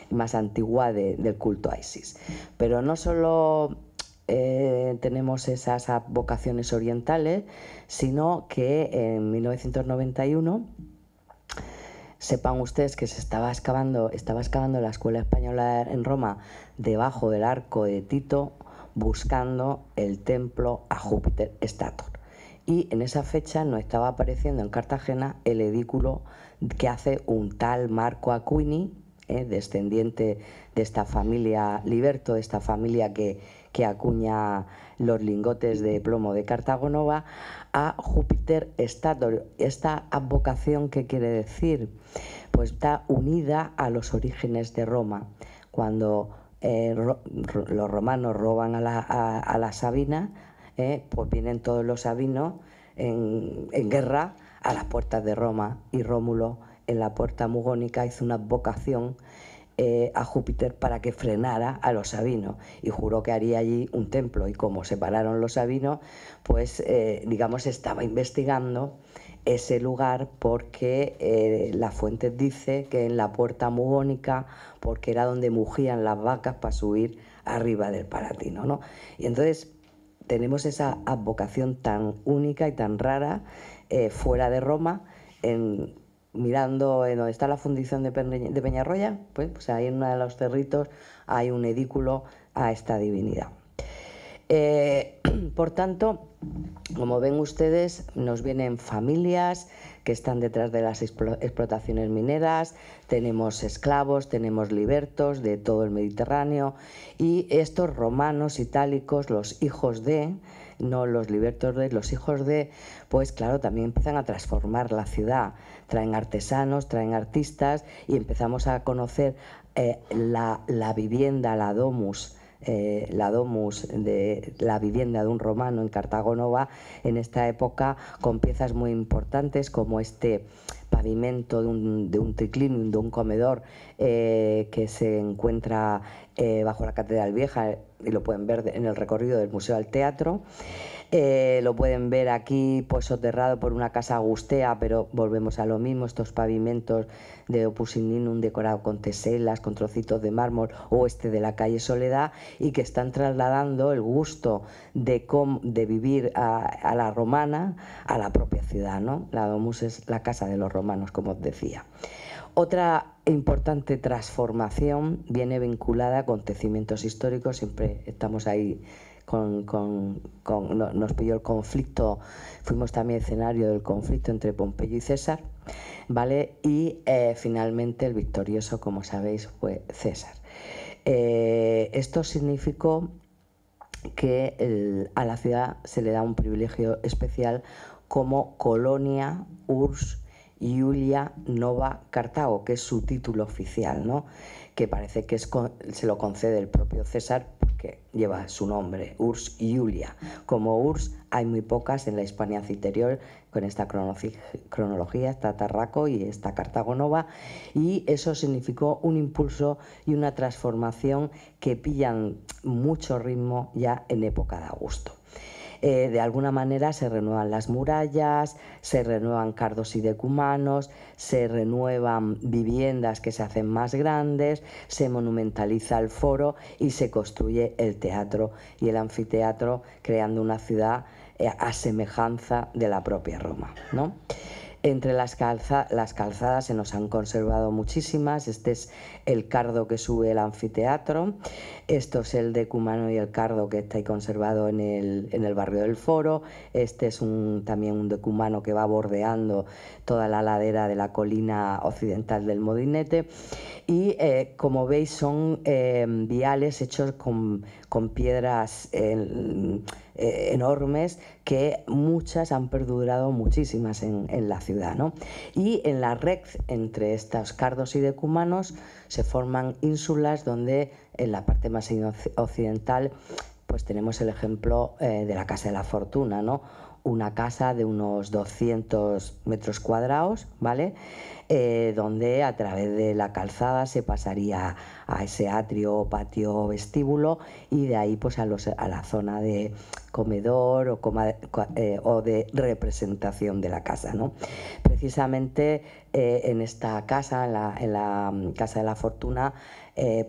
más antigua del culto a Isis. Pero no solo tenemos esas vocaciones orientales, sino que en 1991, sepan ustedes que se estaba excavando la Escuela Española en Roma debajo del arco de Tito, buscando el templo a Júpiter Stator. Y en esa fecha nos estaba apareciendo en Cartagena el edículo que hace un tal Marco Aquini, descendiente de esta familia Liberto, de esta familia que acuña los lingotes de plomo de Cartago Nova, a Júpiter Stator. Esta advocación, ¿qué quiere decir? Pues está unida a los orígenes de Roma. Cuando los romanos roban a la Sabina, pues vienen todos los sabinos en guerra a las puertas de Roma, y Rómulo, en la puerta mugónica, hizo una advocación a Júpiter para que frenara a los sabinos, y juró que haría allí un templo. Y como separaron los sabinos, pues estaba investigando ese lugar, porque la fuente dice que en la puerta mugónica, porque era donde mugían las vacas para subir arriba del Palatino, ¿no? Y entonces tenemos esa advocación tan única y tan rara fuera de Roma, mirando en donde está la fundición de Peñarroya, pues ahí en uno de los cerritos hay un edículo a esta divinidad. Por tanto, como ven ustedes, nos vienen familias que están detrás de las explotaciones mineras, tenemos esclavos, tenemos libertos de todo el Mediterráneo, y estos romanos itálicos, los hijos de, no los libertos de, los hijos de, pues claro, también empiezan a transformar la ciudad, traen artesanos, traen artistas, y empezamos a conocer la vivienda, la domus, de la vivienda de un romano en Cartago Nova en esta época, con piezas muy importantes como este pavimento de un triclinium, de un comedor que se encuentra bajo la Catedral Vieja, y lo pueden ver en el recorrido del Museo al Teatro. Lo pueden ver aquí, pues soterrado por una casa agustea, pero volvemos a lo mismo, estos pavimentos de Opus Igninum decorado con teselas, con trocitos de mármol, o de la calle Soledad, y que están trasladando el gusto de vivir a la romana a la propia ciudad, ¿no? La domus es la casa de los romanos, como os decía. Otra importante transformación viene vinculada a acontecimientos históricos. Siempre estamos ahí nos pilló el conflicto, fuimos también escenario del conflicto entre Pompeyo y César, ¿vale? Y finalmente el victorioso, como sabéis, fue César. Esto significó que a la ciudad se le da un privilegio especial como colonia Urs Iulia Nova Cartago, que es su título oficial, ¿no? Que parece que se lo concede el propio César porque lleva su nombre, Urs Iulia. Como Urs hay muy pocas en la Hispania Citerior, con esta cronología, está Tarraco y está Cartago Nova, y eso significó un impulso y una transformación que pillan mucho ritmo ya en época de Augusto. De alguna manera se renuevan las murallas, se renuevan cardos y decumanos, se renuevan viviendas que se hacen más grandes, se monumentaliza el foro y se construye el teatro y el anfiteatro, creando una ciudad a semejanza de la propia Roma, ¿no? Entre las calzadas se nos han conservado muchísimas. Este es el cardo que sube el anfiteatro. Esto es el decumano y el cardo que está ahí conservado en el barrio del Foro. Este es también un decumano que va bordeando toda la ladera de la colina occidental del Modinete. Y como veis son viales hechos con piedras enormes, que muchas han perdurado muchísimas en la ciudad, ¿no? Y en la red entre estos cardos y decumanos se forman ínsulas donde en la parte más occidental pues tenemos el ejemplo de la Casa de la Fortuna, ¿no? Una casa de unos 200 metros cuadrados, ¿vale? Donde a través de la calzada se pasaría a ese atrio, patio, vestíbulo, y de ahí pues a la zona de comedor o de representación de la casa, ¿no? Precisamente en esta casa, en la Casa de la Fortuna,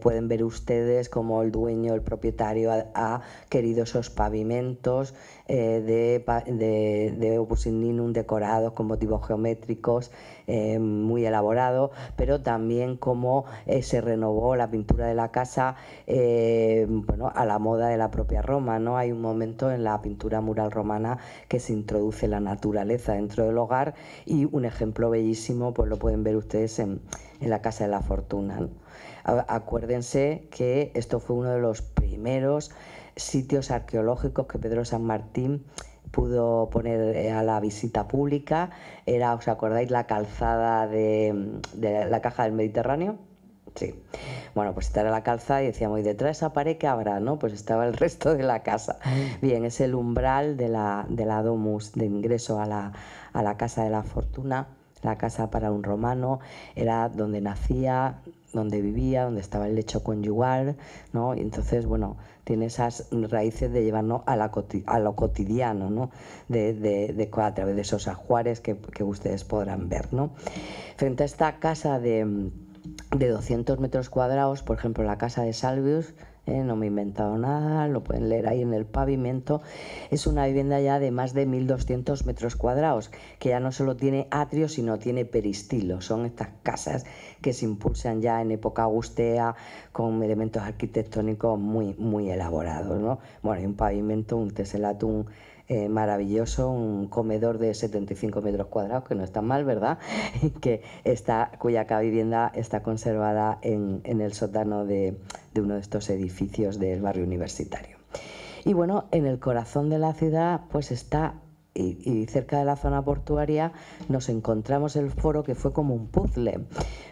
pueden ver ustedes cómo el dueño, el propietario, ha querido esos pavimentos de opus igninum decorados con motivos geométricos, muy elaborado, pero también cómo se renovó la pintura de la casa bueno, a la moda de la propia Roma, ¿no? Hay un momento en la pintura mural romana que se introduce la naturaleza dentro del hogar, y un ejemplo bellísimo pues lo pueden ver ustedes en la Casa de la Fortuna, ¿no? Acuérdense que esto fue uno de los primeros sitios arqueológicos que Pedro San Martín pudo poner a la visita pública. Era, ¿os acordáis la calzada de la Caja del Mediterráneo? Sí. Bueno, pues esta era la calzada y decíamos, ¿y detrás de esa pared qué habrá? ¿No? Pues estaba el resto de la casa. Bien, es el umbral de la domus de ingreso a la Casa de la Fortuna. La casa para un romano era donde nacía, donde vivía, donde estaba el lecho conyugal, ¿no? Y entonces, bueno, tiene esas raíces de llevarnos a lo cotidiano, ¿no? A través de esos ajuares que ustedes podrán ver, ¿no? Frente a esta casa de 200 metros cuadrados, por ejemplo, la casa de Salvius, no me he inventado nada, lo pueden leer ahí en el pavimento, es una vivienda ya de más de 1200 metros cuadrados, que ya no solo tiene atrio, sino tiene peristilo. Son estas casas que se impulsan ya en época augustea con elementos arquitectónicos muy, muy elaborados, ¿no? Bueno, hay un pavimento, un teselatum maravilloso, un comedor de 75 metros cuadrados, que no está mal, ¿verdad? Cuya vivienda está conservada en el sótano de uno de estos edificios del barrio universitario. Y bueno, en el corazón de la ciudad pues está, y cerca de la zona portuaria, nos encontramos el foro, que fue como un puzzle,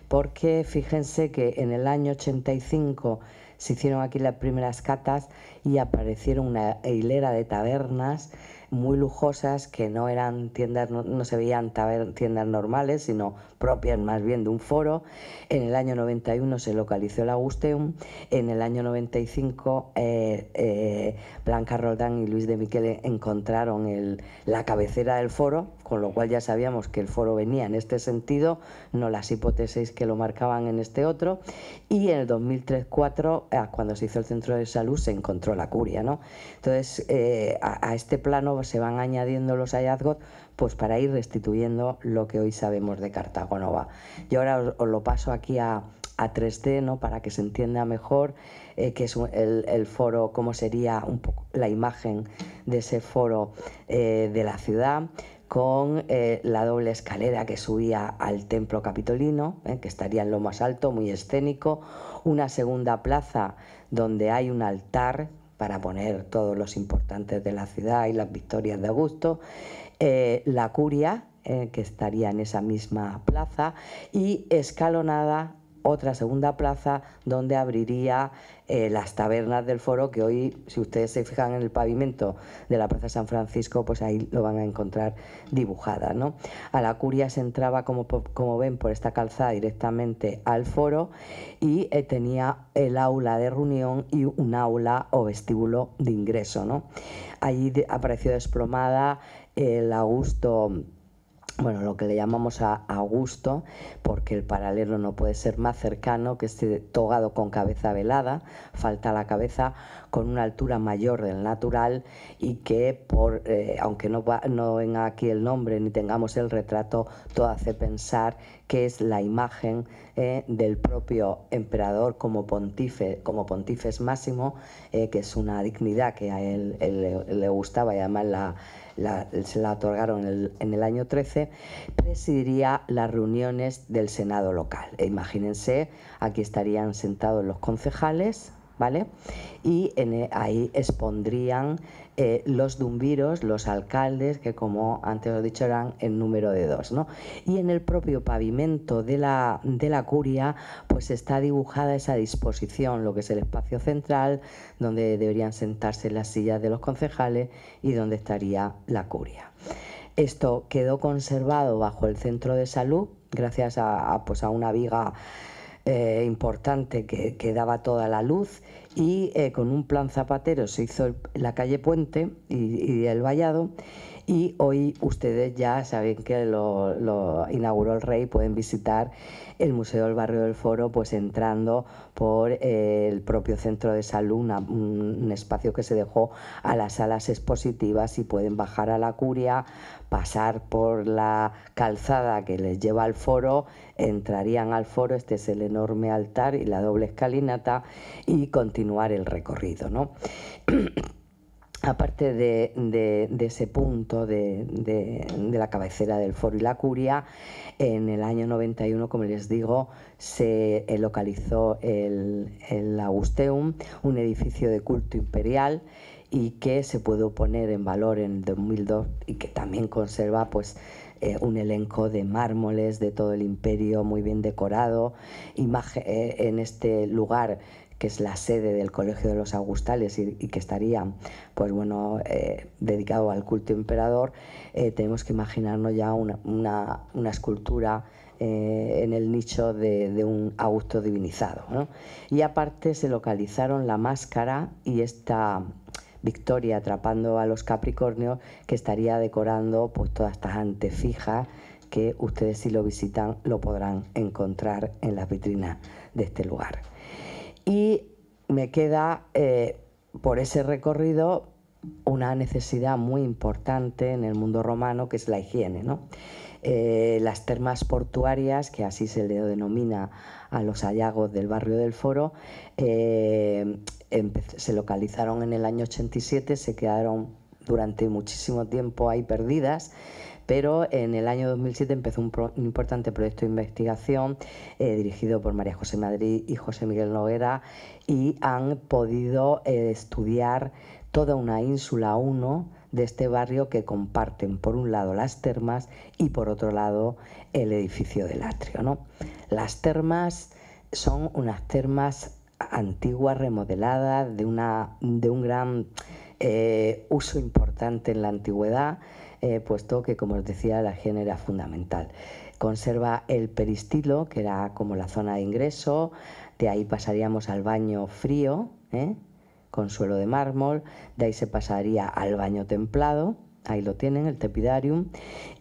porque fíjense que en el año 85 se hicieron aquí las primeras catas y aparecieron una hilera de tabernas muy lujosas, que no eran tiendas, no se veían tiendas normales, sino propias más bien de un foro. En el año 91 se localizó el Augusteum. En el año 95 Blanca Roldán y Luis de Michele encontraron la cabecera del foro, con lo cual ya sabíamos que el foro venía en este sentido, no las hipótesis que lo marcaban en este otro. Y en el 2003-4, cuando se hizo el centro de salud, se encontró la curia, ¿no? Entonces, a este plano se van añadiendo los hallazgos pues para ir restituyendo lo que hoy sabemos de Cartago Nova. Yo ahora os lo paso aquí a 3D, ¿no? Para que se entienda mejor qué es el foro, cómo sería un poco la imagen de ese foro de la ciudad, con la doble escalera que subía al templo capitolino, que estaría en lo más alto, muy escénico, una segunda plaza donde hay un altar para poner todos los importantes de la ciudad y las victorias de Augusto, la curia, que estaría en esa misma plaza, y escalonada otra segunda plaza donde abriría las tabernas del foro, que hoy, si ustedes se fijan en el pavimento de la Plaza San Francisco, pues ahí lo van a encontrar dibujada, ¿no? A la curia se entraba, como ven, por esta calzada directamente al foro, y tenía el aula de reunión y un aula o vestíbulo de ingreso, ¿no? Allí apareció desplomada el Augusto, bueno, lo que le llamamos a Augusto, porque el paralelo no puede ser más cercano, que este togado con cabeza velada, falta la cabeza, con una altura mayor del natural, y que, aunque no venga aquí el nombre ni tengamos el retrato, todo hace pensar que es la imagen del propio emperador como pontífex máximo, que es una dignidad que a él le gustaba, y además se la otorgaron en el año 13, presidiría las reuniones del Senado local. Imagínense, aquí estarían sentados los concejales, ¿vale? Y ahí expondrían los dumviros, los alcaldes, que como antes os he dicho eran en número de 2, ¿no? Y en el propio pavimento de la curia pues está dibujada esa disposición, lo que es el espacio central, donde deberían sentarse las sillas de los concejales y donde estaría la curia. Esto quedó conservado bajo el centro de salud gracias a una viga importante que daba toda la luz, y con un plan zapatero se hizo la calle Puente y el vallado, y hoy ustedes ya saben que lo inauguró el rey. Pueden visitar el Museo del Barrio del Foro, pues entrando por el propio centro de salud, un espacio que se dejó a las salas expositivas, y pueden bajar a la curia, pasar por la calzada que les lleva al foro, entrarían al foro, este es el enorme altar y la doble escalinata, y continuar el recorrido, ¿no? Aparte de ese punto de la cabecera del foro y la curia, en el año 91, como les digo, se localizó el Augusteum, un edificio de culto imperial, y que se pudo poner en valor en el 2002, y que también conserva pues un elenco de mármoles de todo el imperio muy bien decorado. En este lugar, que es la sede del Colegio de los Augustales y que estaría pues bueno, dedicado al culto emperador, tenemos que imaginarnos ya una escultura en el nicho de un Augusto divinizado, ¿no? Y aparte se localizaron la máscara y esta Victoria atrapando a los Capricornios, que estaría decorando pues todas estas antefijas, que ustedes, si lo visitan, lo podrán encontrar en las vitrinas de este lugar. Y me queda por ese recorrido una necesidad muy importante en el mundo romano, que es la higiene, ¿no? Las termas portuarias, que así se le denomina a los hallazgos del barrio del Foro, se localizaron en el año 87, se quedaron durante muchísimo tiempo ahí perdidas, pero en el año 2007 empezó un importante proyecto de investigación dirigido por María José Madrid y José Miguel Noguera, y han podido estudiar toda una ínsula 1 de este barrio, que comparten por un lado las termas y por otro lado el edificio del atrio, ¿no? Las termas son unas termas antiguas, remodeladas, de un gran uso importante en la antigüedad, puesto que, como os decía, la higiene era fundamental. Conserva el peristilo, que era como la zona de ingreso. De ahí pasaríamos al baño frío, con suelo de mármol. De ahí se pasaría al baño templado, ahí lo tienen, el tepidarium,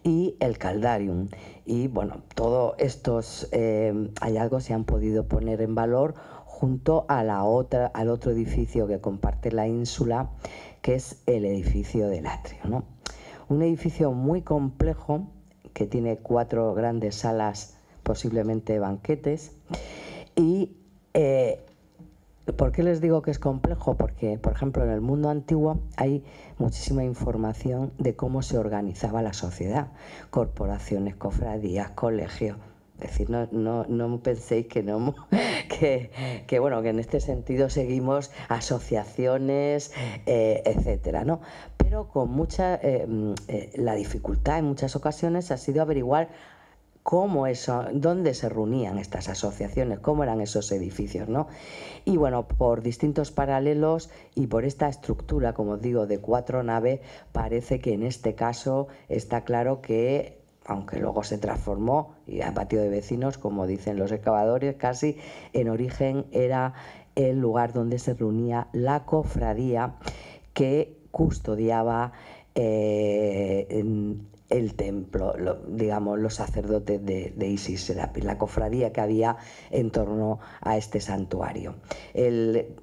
y el caldarium. Y bueno, todos estos hallazgos se han podido poner en valor junto a al otro edificio que comparte la ínsula, que es el edificio del atrio, ¿no? Un edificio muy complejo, que tiene 4 grandes salas, posiblemente banquetes, y ¿Por qué les digo que es complejo? Porque, por ejemplo, en el mundo antiguo hay muchísima información de cómo se organizaba la sociedad, corporaciones, cofradías, colegios. Es decir, no penséis que no que bueno, que en este sentido seguimos asociaciones, etcétera, ¿no? Pero con mucha la dificultad en muchas ocasiones ha sido averiguar dónde se reunían estas asociaciones, cómo eran esos edificios, ¿no? Y bueno, por distintos paralelos y por esta estructura, como os digo, de 4 naves, parece que en este caso está claro que, aunque luego se transformó y a patio de vecinos, como dicen los excavadores, casi en origen era el lugar donde se reunía la cofradía que custodiaba el templo, digamos, los sacerdotes de Isis Serapis, la cofradía que había en torno a este santuario.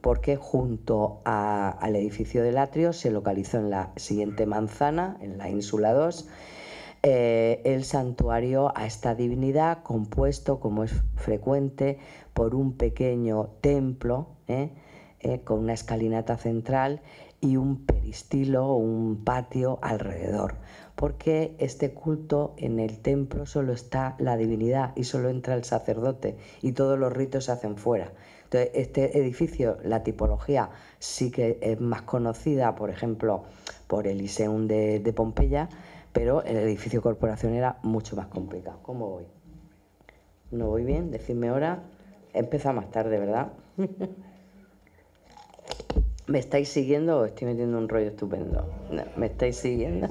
Porque junto al edificio del atrio se localizó en la siguiente manzana, en la ínsula 2, el santuario a esta divinidad, compuesto, como es frecuente, por un pequeño templo con una escalinata central y un peristilo, un patio alrededor, porque este culto, en el templo solo está la divinidad y solo entra el sacerdote y todos los ritos se hacen fuera. Entonces, este edificio, la tipología sí que es más conocida, por ejemplo, por el Liceum de Pompeya, pero el edificio corporación era mucho más complicado. ¿Cómo voy? ¿No voy bien? Decidme ahora. Empieza más tarde, ¿verdad? ¿Me estáis siguiendo o estoy metiendo un rollo estupendo? No, ¿me estáis siguiendo?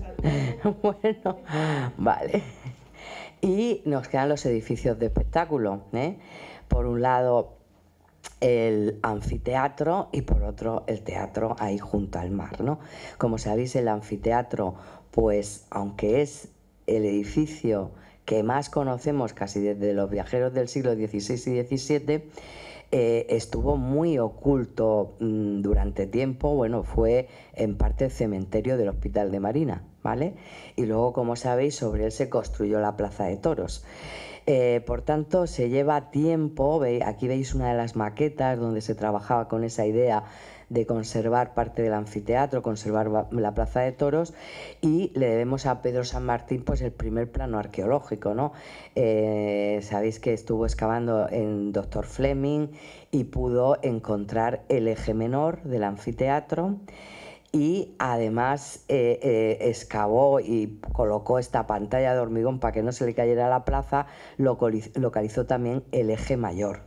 Bueno, vale. Y nos quedan los edificios de espectáculo, ¿eh? Por un lado el anfiteatro y por otro el teatro ahí junto al mar, ¿no? Como sabéis, el anfiteatro, pues aunque es el edificio que más conocemos casi desde los viajeros del siglo XVI y XVII, estuvo muy oculto durante tiempo. Bueno, fue en parte el cementerio del Hospital de Marina, ¿vale? Y luego, como sabéis, sobre él se construyó la Plaza de Toros. Por tanto, se lleva tiempo. Aquí veis una de las maquetas donde se trabajaba con esa idea de conservar parte del anfiteatro, conservar la Plaza de Toros, y le debemos a Pedro San Martín pues el primer plano arqueológico, ¿no? Sabéis que estuvo excavando en Dr. Fleming y pudo encontrar el eje menor del anfiteatro. Y además excavó y colocó esta pantalla de hormigón para que no se le cayera a la plaza, localizó también el eje mayor.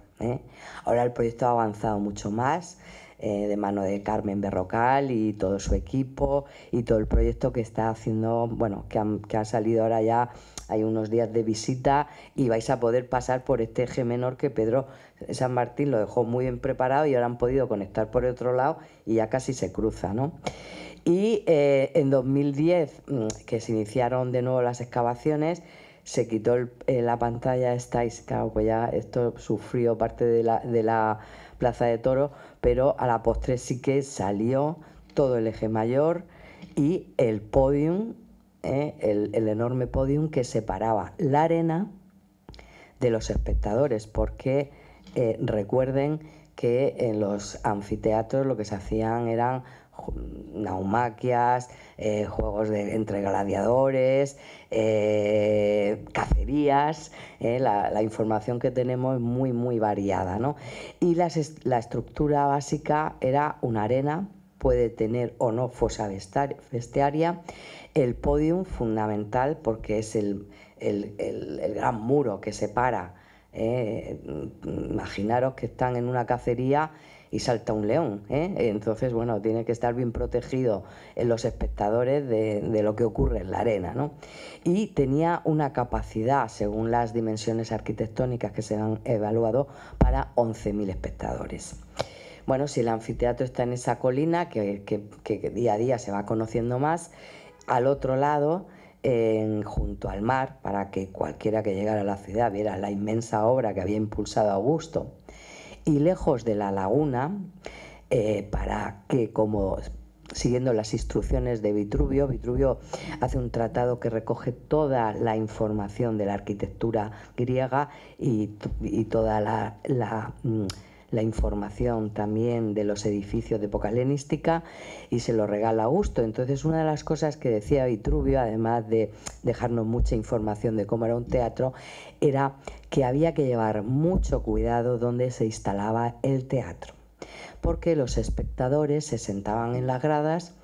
Ahora el proyecto ha avanzado mucho más, de mano de Carmen Berrocal y todo su equipo, y todo el proyecto que está haciendo, bueno, que ha salido ahora ya. Hay unos días de visita y vais a poder pasar por este eje menor que Pedro San Martín lo dejó muy bien preparado, y ahora han podido conectar por el otro lado y ya casi se cruza, ¿no? Y en 2010, que se iniciaron de nuevo las excavaciones, se quitó la pantalla esta y claro, pues ya esto sufrió parte de la Plaza de Toros, pero a la postre sí que salió todo el eje mayor y el podium, el enorme podium que separaba la arena de los espectadores, porque recuerden que en los anfiteatros lo que se hacían eran naumaquias, juegos entre gladiadores, cacerías. La información que tenemos es muy variada, ¿no? Y la estructura básica era una arena, puede tener o no fosa vestiaria, el podium fundamental porque es el gran muro que separa. Imaginaros que están en una cacería y salta un león, entonces bueno, tiene que estar bien protegido en los espectadores de lo que ocurre en la arena, ¿no? Y tenía una capacidad, según las dimensiones arquitectónicas que se han evaluado, para 11.000 espectadores. Bueno, si el anfiteatro está en esa colina que día a día se va conociendo más, al otro lado, junto al mar, para que cualquiera que llegara a la ciudad viera la inmensa obra que había impulsado Augusto, y lejos de la laguna, para que, como siguiendo las instrucciones de Vitruvio hace un tratado que recoge toda la información de la arquitectura griega y toda la la información también de los edificios de época helenística y se lo regala a Augusto. Entonces, una de las cosas que decía Vitruvio, además de dejarnos mucha información de cómo era un teatro, era que había que llevar mucho cuidado donde se instalaba el teatro, porque los espectadores se sentaban en las gradas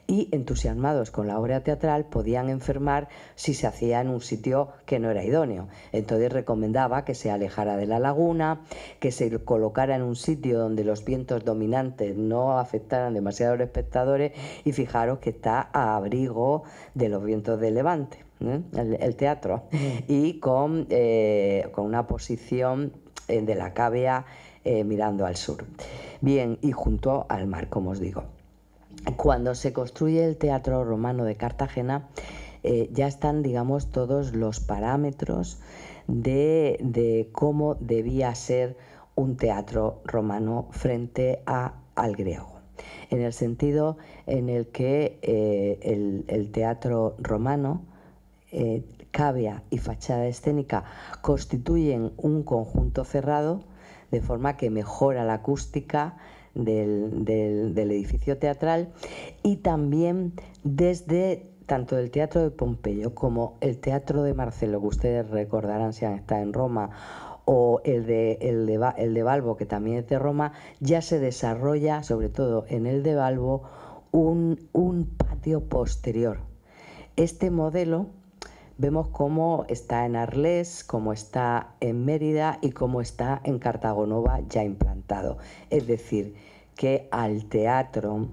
y, entusiasmados con la obra teatral, podían enfermar si se hacía en un sitio que no era idóneo. Entonces recomendaba que se alejara de la laguna, que se colocara en un sitio donde los vientos dominantes no afectaran demasiado a los espectadores, y fijaros que está a abrigo de los vientos de levante, el teatro, y con una posición de la cavea mirando al sur. Bien, y junto al mar, como os digo. Cuando se construye el Teatro Romano de Cartagena, ya están, digamos, todos los parámetros de cómo debía ser un teatro romano frente al griego. En el sentido en el que el teatro romano, cavea y fachada escénica, constituyen un conjunto cerrado, de forma que mejora la acústica del edificio teatral, y también desde tanto el Teatro de Pompeyo como el Teatro de Marcelo, que ustedes recordarán si han estado en Roma, o el de Balbo, que también es de Roma, ya se desarrolla, sobre todo en el de Balbo, un patio posterior. Este modelo vemos cómo está en Arles, cómo está en Mérida y cómo está en Cartagonova ya implantado. Es decir, que al teatro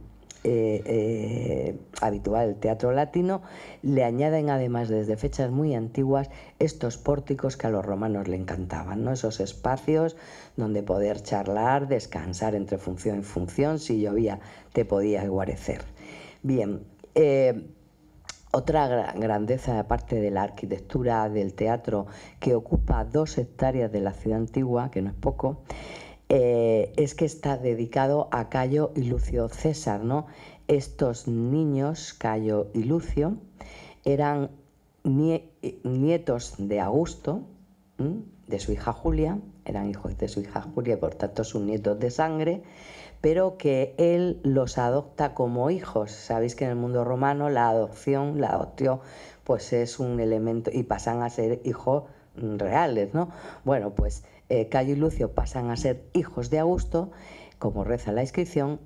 habitual, el teatro latino, le añaden además desde fechas muy antiguas estos pórticos que a los romanos le encantaban, ¿no? Esos espacios donde poder charlar, descansar entre función y función, si llovía te podías guarecer. Bien, otra grandeza, aparte de la arquitectura del teatro, que ocupa 2 hectáreas de la ciudad antigua, que no es poco, es que está dedicado a Cayo y Lucio César, ¿no? Estos niños, Cayo y Lucio, eran nietos de Augusto, de su hija Julia, eran hijos de su hija Julia y por tanto sus nietos de sangre, pero que él los adopta como hijos. Sabéis que en el mundo romano la adopción, pues es un elemento, y pasan a ser hijos reales, ¿no? Bueno, pues Cayo y Lucio pasan a ser hijos de Augusto, como reza la inscripción,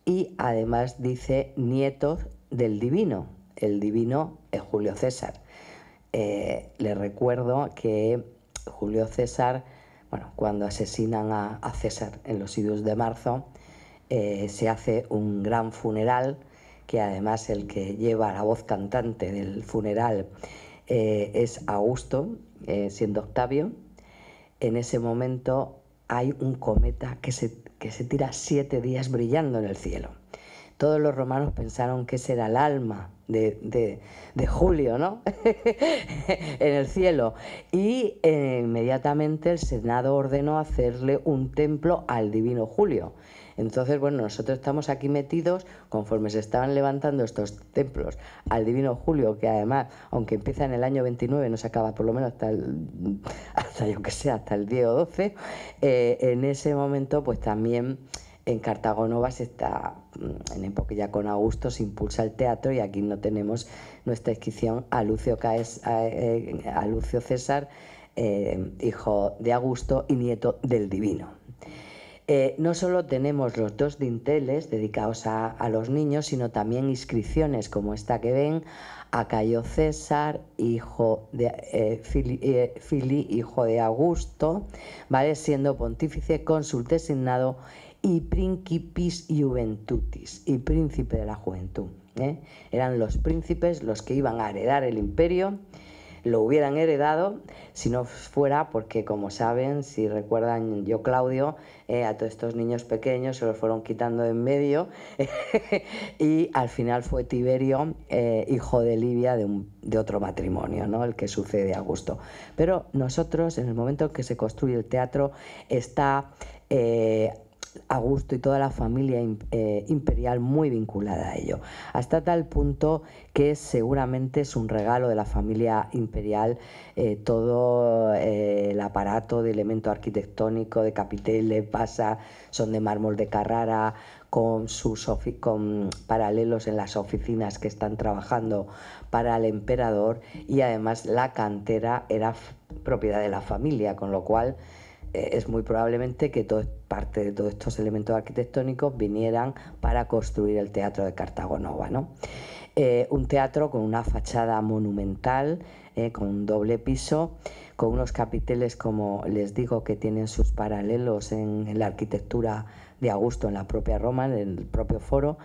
y además dice nietos del divino. El divino es Julio César. Les recuerdo que Julio César, bueno, cuando asesinan a César en los idus de marzo, se hace un gran funeral, que además el que lleva la voz cantante del funeral es Augusto, siendo Octavio. En ese momento hay un cometa que se tira 7 días brillando en el cielo. Todos los romanos pensaron que ese era el alma de Julio, ¿no? en el cielo. Y inmediatamente el Senado ordenó hacerle un templo al divino Julio. Entonces, bueno, nosotros estamos aquí metidos conforme se estaban levantando estos templos al divino Julio, que además, aunque empieza en el año 29, no se acaba por lo menos hasta el 10 o 12, en ese momento pues también en Cartagonova se está, en época ya con Augusto, se impulsa el teatro, y aquí no tenemos nuestra inscripción a Lucio César, hijo de Augusto y nieto del divino. No solo tenemos los 2 dinteles dedicados a los niños, sino también inscripciones como esta que ven: a Cayo César, hijo de Fili, hijo de Augusto, ¿vale? Siendo pontífice, cónsul designado, y principis juventutis, y príncipe de la juventud. Eran los príncipes los que iban a heredar el imperio. Lo hubieran heredado si no fuera porque, como saben, si recuerdan, yo Claudio, a todos estos niños pequeños se los fueron quitando de en medio y al final fue Tiberio, hijo de Livia, de otro matrimonio, ¿no? El que sucede a Augusto. Pero nosotros, en el momento en que se construye el teatro, está Augusto y toda la familia imperial muy vinculada a ello, hasta tal punto que seguramente es un regalo de la familia imperial todo el aparato de elemento arquitectónico, de capiteles, son de mármol de Carrara, con paralelos en las oficinas que están trabajando para el emperador, y además la cantera era propiedad de la familia, con lo cual es muy probablemente que parte de todos estos elementos arquitectónicos vinieran para construir el teatro de Cartago Nova, ¿no? Un teatro con una fachada monumental, con un doble piso, con unos capiteles, como les digo, que tienen sus paralelos en la arquitectura de Augusto en la propia Roma, en el propio foro,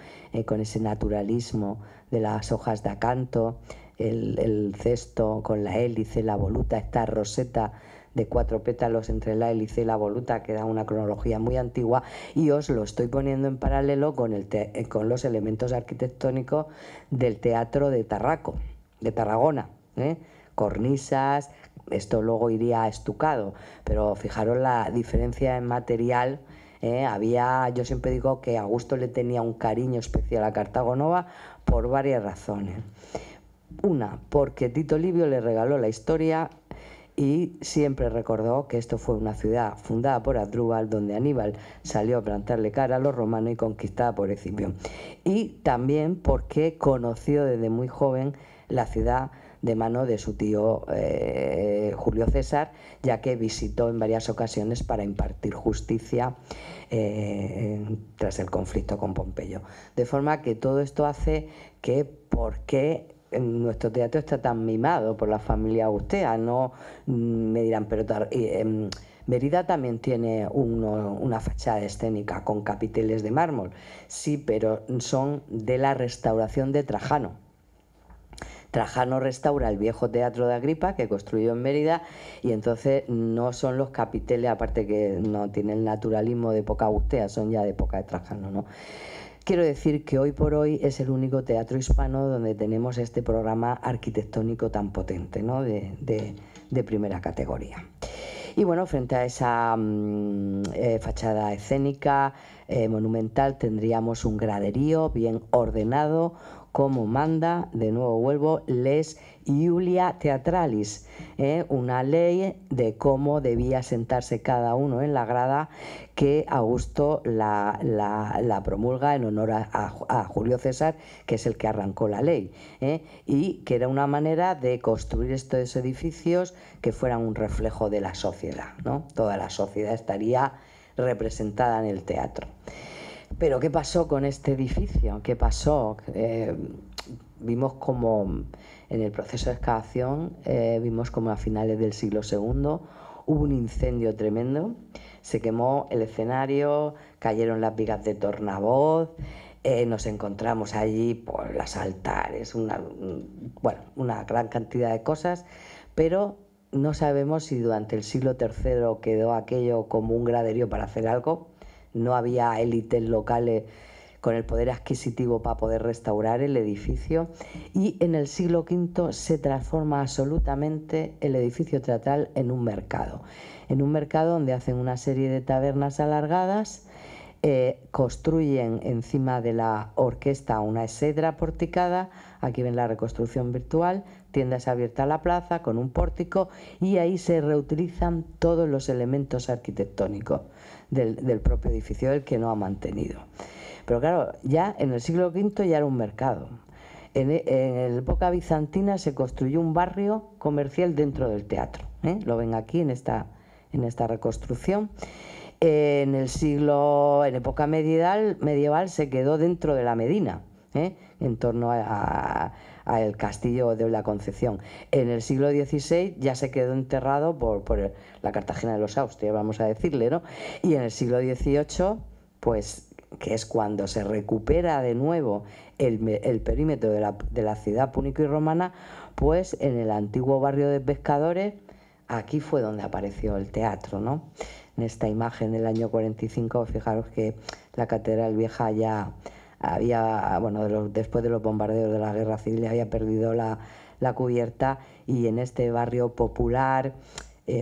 con ese naturalismo de las hojas de acanto, el cesto con la hélice, la voluta, esta roseta de 4 pétalos entre la hélice y la voluta, que da una cronología muy antigua, y os lo estoy poniendo en paralelo con los elementos arquitectónicos del teatro de Tarragona, cornisas. Esto luego iría a estucado, pero fijaros la diferencia en material. Yo siempre digo que Augusto le tenía un cariño especial a Cartago Nova por varias razones. Una, porque Tito Livio le regaló la historia y siempre recordó que esto fue una ciudad fundada por Asdrúbal, donde Aníbal salió a plantarle cara a los romanos y conquistada por Escipión. Y también porque conoció desde muy joven la ciudad de mano de su tío Julio César, ya que visitó en varias ocasiones para impartir justicia tras el conflicto con Pompeyo. De forma que todo esto hace que, ¿por qué nuestro teatro está tan mimado por la familia augustea? No me dirán, pero Mérida también tiene una fachada escénica con capiteles de mármol. Sí, pero son de la restauración de Trajano. Trajano restaura el viejo teatro de Agripa que construyó en Mérida, y entonces no son los capiteles, aparte que no tienen el naturalismo de época augustea, son ya de época de Trajano, ¿no? Quiero decir que hoy por hoy es el único teatro hispano donde tenemos este programa arquitectónico tan potente, ¿no? de primera categoría. Y bueno, frente a esa fachada escénica, monumental, tendríamos un graderío bien ordenado, como manda, de nuevo vuelvo, les Iulia Theatralis, una ley de cómo debía sentarse cada uno en la grada, que Augusto la promulga en honor a Julio César, que es el que arrancó la ley, y que era una manera de construir estos edificios que fueran un reflejo de la sociedad, ¿no? Toda la sociedad estaría representada en el teatro. Pero ¿qué pasó con este edificio? ¿Qué pasó? Vimos como en el proceso de excavación, vimos como a finales del siglo II hubo un incendio tremendo, se quemó el escenario, cayeron las vigas de tornavoz, nos encontramos allí por los altares, una gran cantidad de cosas, pero no sabemos si durante el siglo III quedó aquello como un graderío para hacer algo. No había élites locales con el poder adquisitivo para poder restaurar el edificio, y en el siglo V se transforma absolutamente el edificio teatral en un mercado donde hacen una serie de tabernas alargadas, construyen encima de la orquesta una exedra porticada, aquí ven la reconstrucción virtual, tiendas abiertas a la plaza con un pórtico, y ahí se reutilizan todos los elementos arquitectónicos del propio edificio, el que no ha mantenido. Pero claro, ya en el siglo V ya era un mercado. En la época bizantina se construyó un barrio comercial dentro del teatro, lo ven aquí en esta reconstrucción. En época medieval se quedó dentro de la Medina, en torno al castillo de la Concepción. En el siglo XVI ya se quedó enterrado por la Cartagena de los Austrias, vamos a decirle, ¿no? Y en el siglo XVIII, pues, que es cuando se recupera de nuevo el perímetro de la ciudad púnico y romana, pues en el antiguo barrio de pescadores, aquí fue donde apareció el teatro, ¿no? En esta imagen del año 45, fijaros que la Catedral Vieja ya había, después de los bombardeos de la Guerra Civil, había perdido la cubierta, y en este barrio popular,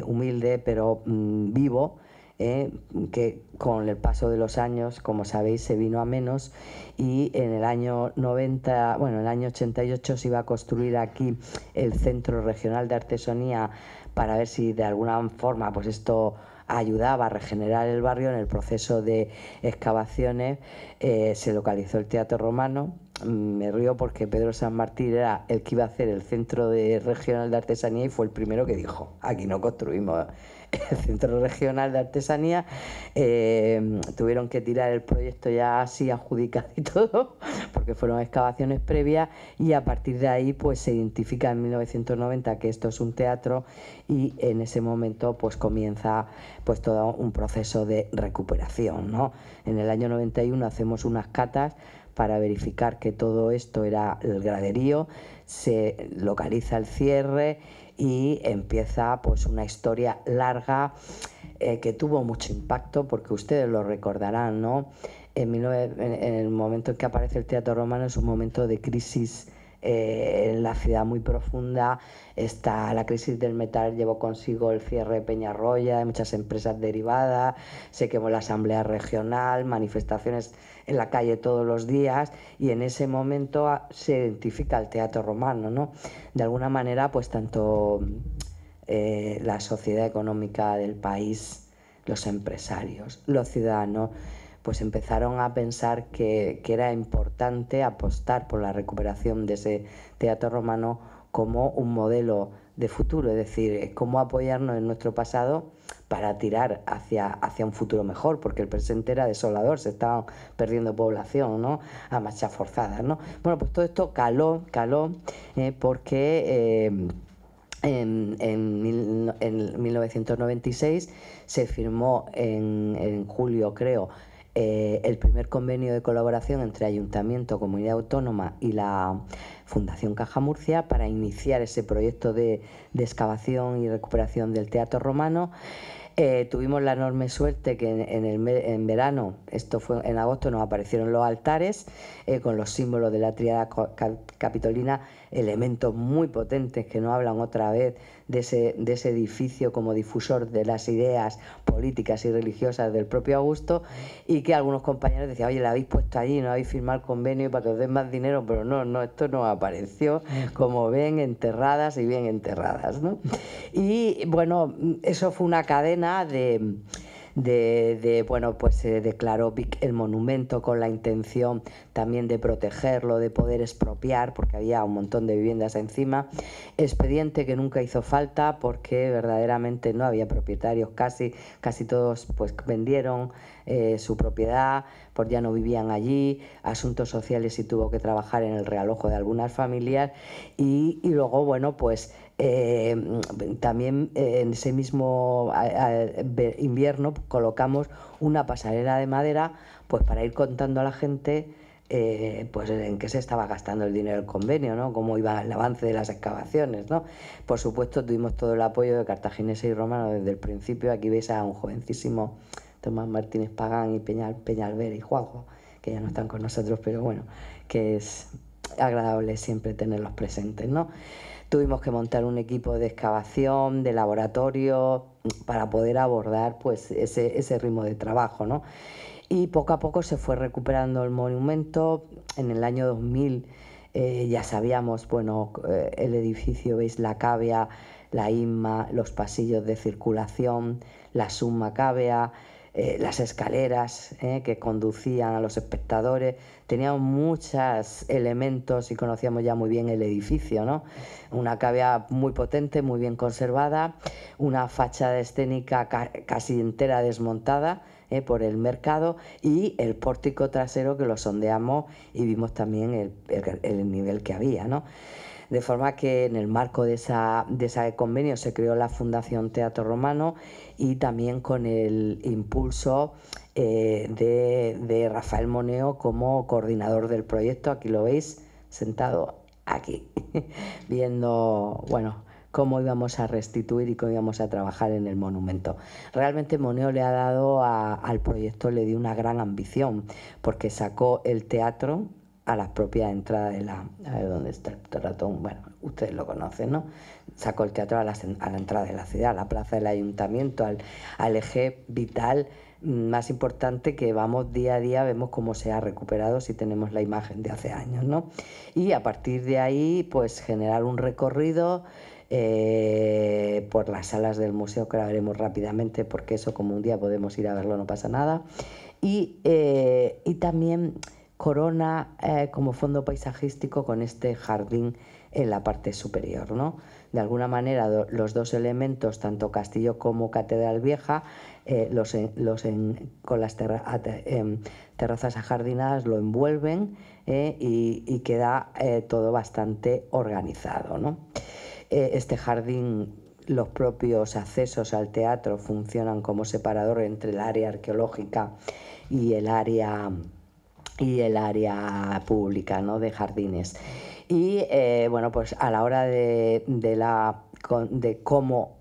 humilde pero vivo, que con el paso de los años, como sabéis, se vino a menos, y en el año 90, bueno, en el año 88 se iba a construir aquí el Centro Regional de Artesanía para ver si de alguna forma pues esto ayudaba a regenerar el barrio. En el proceso de excavaciones se localizó el Teatro Romano. Me río porque Pedro San Martín era el que iba a hacer el Centro Regional de Artesanía y fue el primero que dijo: aquí no construimos el Centro Regional de Artesanía. Tuvieron que tirar el proyecto ya así adjudicado y todo, porque fueron excavaciones previas, y a partir de ahí pues se identifica en 1990 que esto es un teatro, y en ese momento pues comienza pues todo un proceso de recuperación, ¿no? En el año 91 hacemos unas catas para verificar que todo esto era el graderío, se localiza el cierre y empieza pues una historia larga que tuvo mucho impacto, porque ustedes lo recordarán, ¿no? En el momento en que aparece el Teatro Romano es un momento de crisis en la ciudad muy profunda. Está la crisis del metal, llevó consigo el cierre de Peñarroya, de muchas empresas derivadas, se quemó la asamblea regional, manifestaciones en la calle todos los días, y en ese momento se identifica el Teatro Romano, ¿no? De alguna manera pues tanto la sociedad económica del país, los empresarios, los ciudadanos, pues empezaron a pensar que era importante apostar por la recuperación de ese Teatro Romano como un modelo de futuro, es decir, cómo apoyarnos en nuestro pasado para tirar hacia un futuro mejor, porque el presente era desolador, se estaban perdiendo población, ¿no?, a marchas forzadas, ¿no? Bueno, pues todo esto caló porque en 1996 se firmó en julio, creo, el primer convenio de colaboración entre Ayuntamiento, Comunidad Autónoma y la Fundación Caja Murcia para iniciar ese proyecto de excavación y recuperación del Teatro Romano. Tuvimos la enorme suerte que en verano, esto fue en agosto, nos aparecieron los altares con los símbolos de la tríada capitolina, elementos muy potentes que nos hablan otra vez de ese edificio como difusor de las ideas políticas y religiosas del propio Augusto, y que algunos compañeros decían: oye, la habéis puesto allí, no habéis firmado el convenio para que os den más dinero, pero no, esto nos apareció, como ven, enterradas y bien enterradas, ¿no? Y bueno, eso fue una cadena bueno, pues se declaró el monumento con la intención también de protegerlo, de poder expropiar, porque había un montón de viviendas encima. Expediente que nunca hizo falta, porque verdaderamente no había propietarios, casi todos pues vendieron su propiedad, pues ya no vivían allí. Asuntos sociales y tuvo que trabajar en el realojo de algunas familias, y luego, bueno, pues también en ese mismo invierno colocamos una pasarela de madera pues para ir contando a la gente pues en qué se estaba gastando el dinero del convenio, ¿no?, cómo iba el avance de las excavaciones, ¿no? Por supuesto tuvimos todo el apoyo de cartagineses y romanos desde el principio. Aquí veis a un jovencísimo Tomás Martínez Pagán y Peñalver y Juanjo, que ya no están con nosotros, pero bueno, que es agradable siempre tenerlos presentes, ¿no? Tuvimos que montar un equipo de excavación, de laboratorio, para poder abordar pues ese ritmo de trabajo, ¿no? Y poco a poco se fue recuperando el monumento. En el año 2000 ya sabíamos, bueno, el edificio, veis la cavea, la INMA, los pasillos de circulación, la summa cavea, las escaleras que conducían a los espectadores. Teníamos muchos elementos y conocíamos ya muy bien el edificio, ¿no? Una cavea muy potente, muy bien conservada, una fachada escénica casi entera desmontada por el mercado, y el pórtico trasero que lo sondeamos y vimos también el nivel que había, ¿no? De forma que en el marco de ese convenio se creó la Fundación Teatro Romano, y también con el impulso de Rafael Moneo como coordinador del proyecto. Aquí lo veis, sentado aquí, viendo, bueno, cómo íbamos a restituir y cómo íbamos a trabajar en el monumento. Realmente Moneo le ha dado al proyecto, le dio una gran ambición, porque sacó el teatro a la propia entrada de la... A ver dónde está el ratón. Bueno, ustedes lo conocen, ¿no? Sacó el teatro a la entrada de la ciudad, a la plaza del ayuntamiento, al eje vital más importante que vamos día a día, vemos cómo se ha recuperado si tenemos la imagen de hace años, ¿no? Y a partir de ahí, pues generar un recorrido por las salas del museo, que ahora veremos rápidamente, porque eso como un día podemos ir a verlo, no pasa nada. Y también corona como fondo paisajístico con este jardín en la parte superior, ¿no? De alguna manera los dos elementos, tanto castillo como catedral vieja, con las terrazas ajardinadas lo envuelven y queda todo bastante organizado, ¿no? Este jardín, los propios accesos al teatro funcionan como separador entre el área arqueológica y el área pública, ¿no? De jardines. Y bueno, pues a la hora de cómo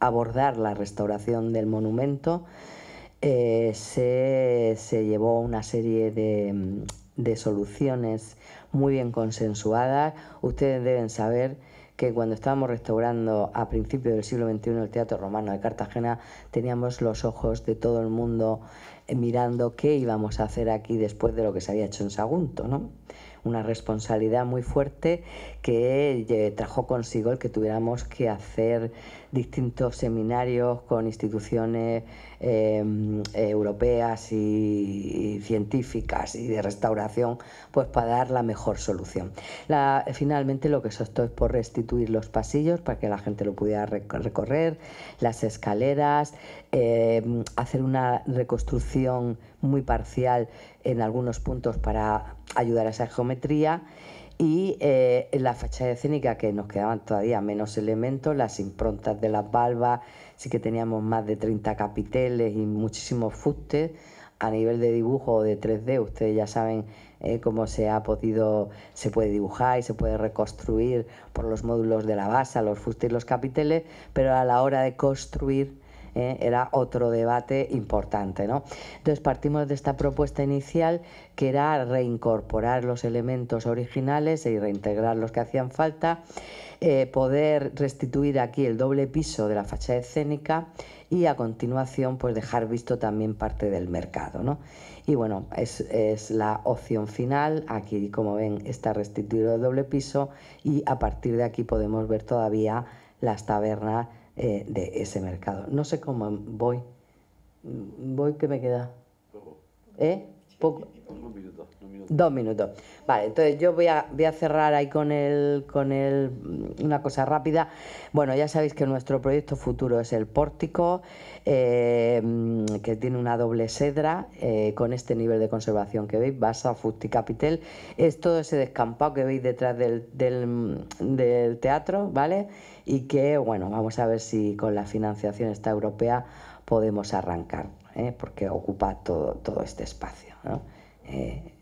abordar la restauración del monumento, se llevó una serie de soluciones muy bien consensuadas. Ustedes deben saber que cuando estábamos restaurando a principios del siglo XXI el Teatro Romano de Cartagena, teníamos los ojos de todo el mundo mirando qué íbamos a hacer aquí después de lo que se había hecho en Sagunto, ¿no? Una responsabilidad muy fuerte que trajo consigo el que tuviéramos que hacer distintos seminarios con instituciones europeas y científicas y de restauración, pues para dar la mejor solución. Finalmente lo que se optó es por restituir los pasillos para que la gente lo pudiera recorrer, las escaleras, hacer una reconstrucción muy parcial en algunos puntos para ayudar a esa geometría, y la fachada escénica, que nos quedaban todavía menos elementos, las improntas de las valvas, sí que teníamos más de 30 capiteles y muchísimos fustes. A nivel de dibujo o de 3D, ustedes ya saben cómo se puede dibujar y se puede reconstruir por los módulos de la base, los fustes y los capiteles, pero a la hora de construir era otro debate importante, ¿no? Entonces partimos de esta propuesta inicial, que era reincorporar los elementos originales y reintegrar los que hacían falta, poder restituir aquí el doble piso de la fachada escénica y a continuación pues dejar visto también parte del mercado, ¿no? Y bueno, es la opción final. Aquí, como ven, está restituido el doble piso y a partir de aquí podemos ver todavía las tabernas de ese mercado. No sé cómo voy. ¿Qué me queda? Poco. 2 minutos. Vale, entonces yo voy a cerrar ahí con una cosa rápida. Bueno, ya sabéis que nuestro proyecto futuro es el pórtico, que tiene una doble sedra con este nivel de conservación que veis, basa, fuste y capitel. Es todo ese descampado que veis detrás del teatro, ¿vale? Y que, bueno, vamos a ver si con la financiación esta europea podemos arrancar, porque ocupa todo este espacio, ¿no?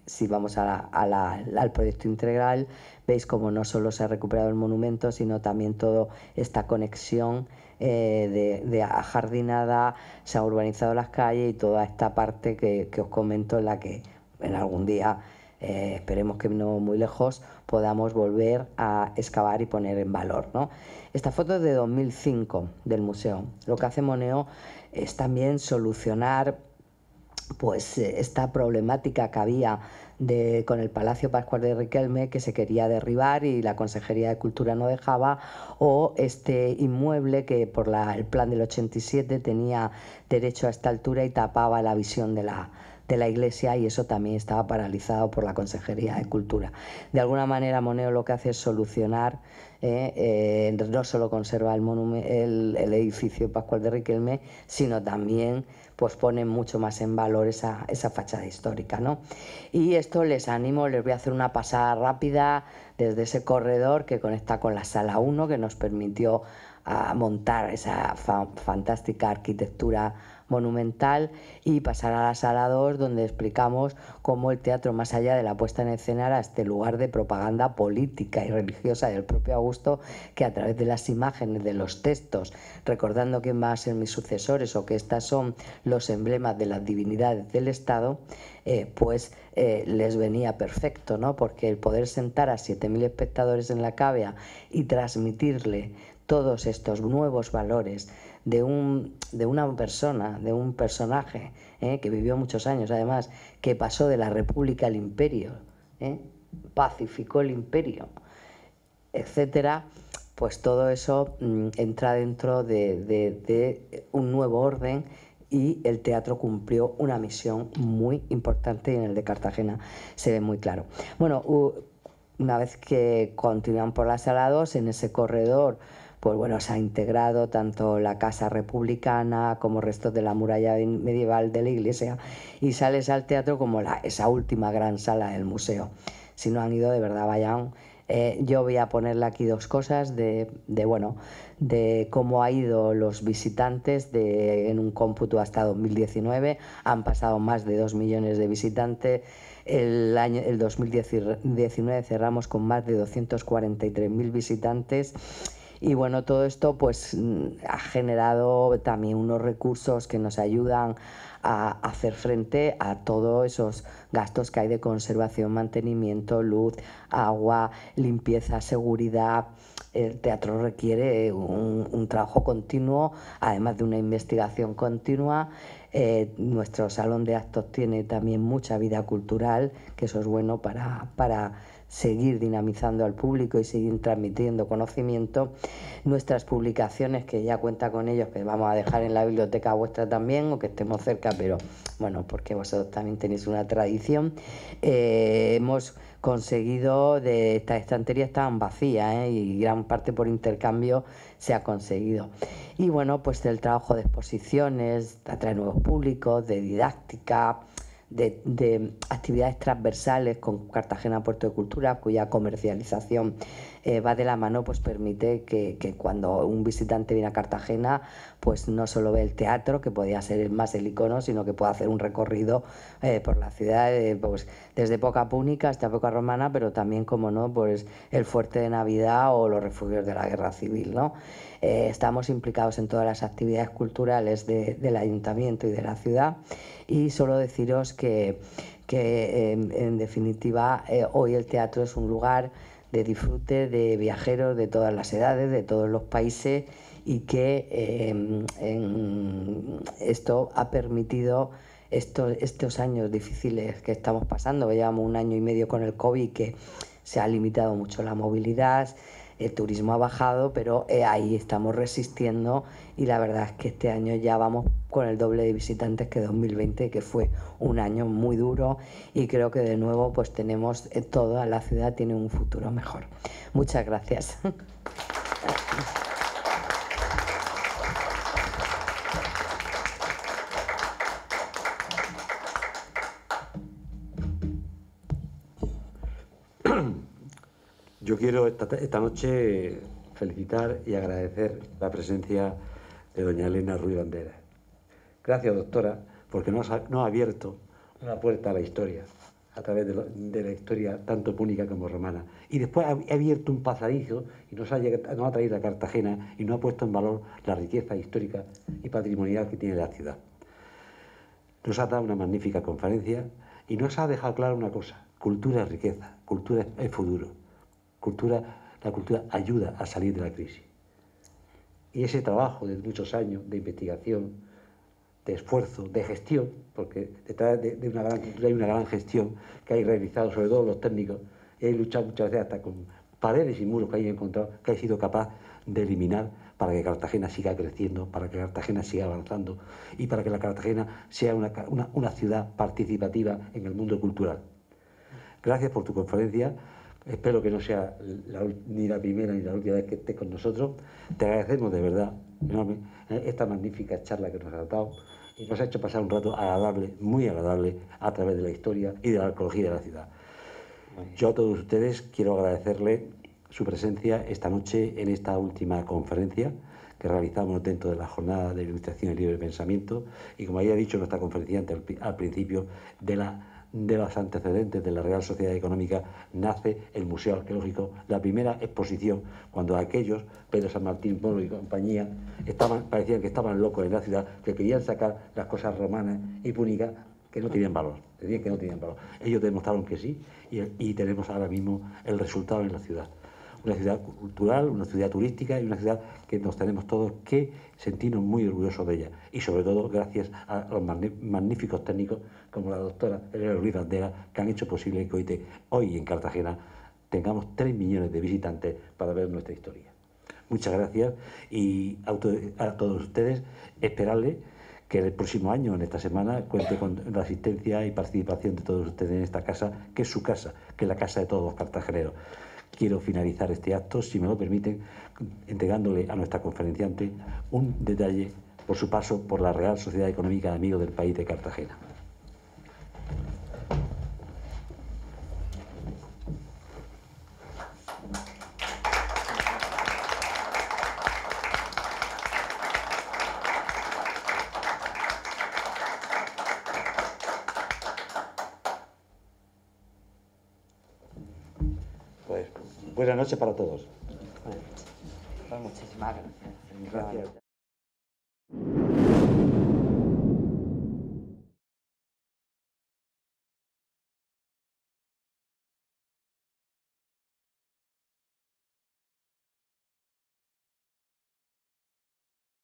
Si vamos al proyecto integral, veis como no solo se ha recuperado el monumento, sino también toda esta conexión de ajardinada, se han urbanizado las calles y toda esta parte que os comento, en la que en algún día, esperemos que no muy lejos, podamos volver a excavar y poner en valor, ¿no? Esta foto es de 2005 del museo. Lo que hace Moneo es también solucionar pues esta problemática que había con el Palacio Pascual de Riquelme, que se quería derribar y la Consejería de Cultura no dejaba, o este inmueble que por el plan del 87 tenía derecho a esta altura y tapaba la visión de la iglesia, y eso también estaba paralizado por la Consejería de Cultura. De alguna manera Moneo lo que hace es solucionar, no solo conserva el edificio Pascual de Riquelme, sino también pues pone mucho más en valor esa fachada histórica, ¿no? Y esto les animo, les voy a hacer una pasada rápida desde ese corredor que conecta con la sala 1, que nos permitió a montar esa fantástica arquitectura monumental, y pasar a la sala 2, donde explicamos cómo el teatro, más allá de la puesta en escena, era este lugar de propaganda política y religiosa del propio Augusto, que a través de las imágenes, de los textos, recordando quién va a ser mis sucesores o que estas son los emblemas de las divinidades del Estado, les venía perfecto, ¿no? Porque el poder sentar a 7.000 espectadores en la cavea y transmitirle todos estos nuevos valores de una persona, de un personaje que vivió muchos años, además, que pasó de la República al Imperio, pacificó el Imperio, etcétera, pues todo eso entra dentro de un nuevo orden, y el teatro cumplió una misión muy importante, y en el de Cartagena se ve muy claro. Bueno, una vez que continúan por la sala 2, en ese corredor, pues bueno, se ha integrado tanto la casa republicana como restos de la muralla medieval de la iglesia, y sales al teatro como esa última gran sala del museo. Si no han ido, de verdad vayan. Yo voy a ponerle aquí dos cosas de cómo ha ido los visitantes en un cómputo hasta 2019. Han pasado más de 2 millones de visitantes. El 2019 cerramos con más de 243.000 visitantes. Y bueno, todo esto pues ha generado también unos recursos que nos ayudan a hacer frente a todos esos gastos que hay de conservación, mantenimiento, luz, agua, limpieza, seguridad. El teatro requiere un trabajo continuo, además de una investigación continua. Nuestro salón de actos tiene también mucha vida cultural, que eso es bueno para seguir dinamizando al público y seguir transmitiendo conocimiento. Nuestras publicaciones, que ya cuenta con ellos, que vamos a dejar en la biblioteca vuestra también, o que estemos cerca, pero bueno, porque vosotros también tenéis una tradición. Hemos conseguido, de estas estanterías estaban vacías, y gran parte por intercambio se ha conseguido. Y bueno, pues el trabajo de exposiciones, de atraer nuevos públicos, de didáctica, de actividades transversales con Cartagena Puerto de Cultura, cuya comercialización va de la mano, pues permite que cuando un visitante viene a Cartagena, pues no solo ve el teatro, que podía ser más el icono, sino que pueda hacer un recorrido por la ciudad, pues desde Poca Púnica hasta Poca Romana, pero también, como no, pues el Fuerte de Navidad o los refugios de la Guerra Civil, ¿no? Estamos implicados en todas las actividades culturales del ayuntamiento y de la ciudad, y solo deciros que en definitiva hoy el teatro es un lugar de disfrute de viajeros de todas las edades, de todos los países, y que esto ha permitido estos años difíciles que estamos pasando. Llevamos 1 año y medio con el COVID, que se ha limitado mucho la movilidad, el turismo ha bajado, pero ahí estamos resistiendo, y la verdad es que este año ya vamos con el doble de visitantes que 2020, que fue un año muy duro, y creo que de nuevo pues tenemos, toda la ciudad tiene un futuro mejor. Muchas gracias. Yo quiero esta noche felicitar y agradecer la presencia de doña Elena Ruiz Banderas. Gracias, doctora, porque nos ha abierto una puerta a la historia, a través de la historia tanto púnica como romana. Y después ha abierto un pasadizo y nos ha traído a Cartagena, y nos ha puesto en valor la riqueza histórica y patrimonial que tiene la ciudad. Nos ha dado una magnífica conferencia y nos ha dejado claro una cosa: cultura es riqueza, cultura es futuro. La cultura ayuda a salir de la crisis. Y ese trabajo de muchos años de investigación, de esfuerzo, de gestión, porque detrás de una gran cultura hay una gran gestión que hay realizado, sobre todo los técnicos, y hay luchado muchas veces hasta con paredes y muros que hay encontrado, que hay sido capaz de eliminar para que Cartagena siga creciendo, para que Cartagena siga avanzando, y para que la Cartagena sea una ciudad participativa en el mundo cultural. Gracias por tu conferencia. Espero que no sea ni la primera ni la última vez que estés con nosotros. Te agradecemos de verdad enorme esta magnífica charla que nos has dado, y nos ha hecho pasar un rato agradable, muy agradable, a través de la historia y de la arqueología de la ciudad. Yo a todos ustedes quiero agradecerles su presencia esta noche en esta última conferencia que realizamos dentro de la jornada de Ilustración y Libre Pensamiento, y como había dicho nuestra conferenciante al principio, de los antecedentes de la Real Sociedad Económica nace el Museo Arqueológico, la primera exposición, cuando aquellos, Pedro San Martín, Moro y compañía, parecían que estaban locos en la ciudad, que querían sacar las cosas romanas y púnicas que no tenían valor, decían que no tenían valor. Ellos demostraron que sí, y tenemos ahora mismo el resultado en la ciudad. Una ciudad cultural, una ciudad turística y una ciudad que nos tenemos todos que sentirnos muy orgullosos de ella. Y sobre todo gracias a los magníficos técnicos como la doctora Elena Ruiz Bandera, que han hecho posible que hoy en Cartagena tengamos 3 millones de visitantes para ver nuestra historia. Muchas gracias, y a todos ustedes esperarles que el próximo año, en esta semana, cuente con la asistencia y participación de todos ustedes en esta casa, que es su casa, que es la casa de todos los cartageneros. Quiero finalizar este acto, si me lo permiten, entregándole a nuestra conferenciante un detalle por su paso por la Real Sociedad Económica de Amigos del País de Cartagena. Pues buenas noches para todos. Pues muchísimas gracias. Gracias.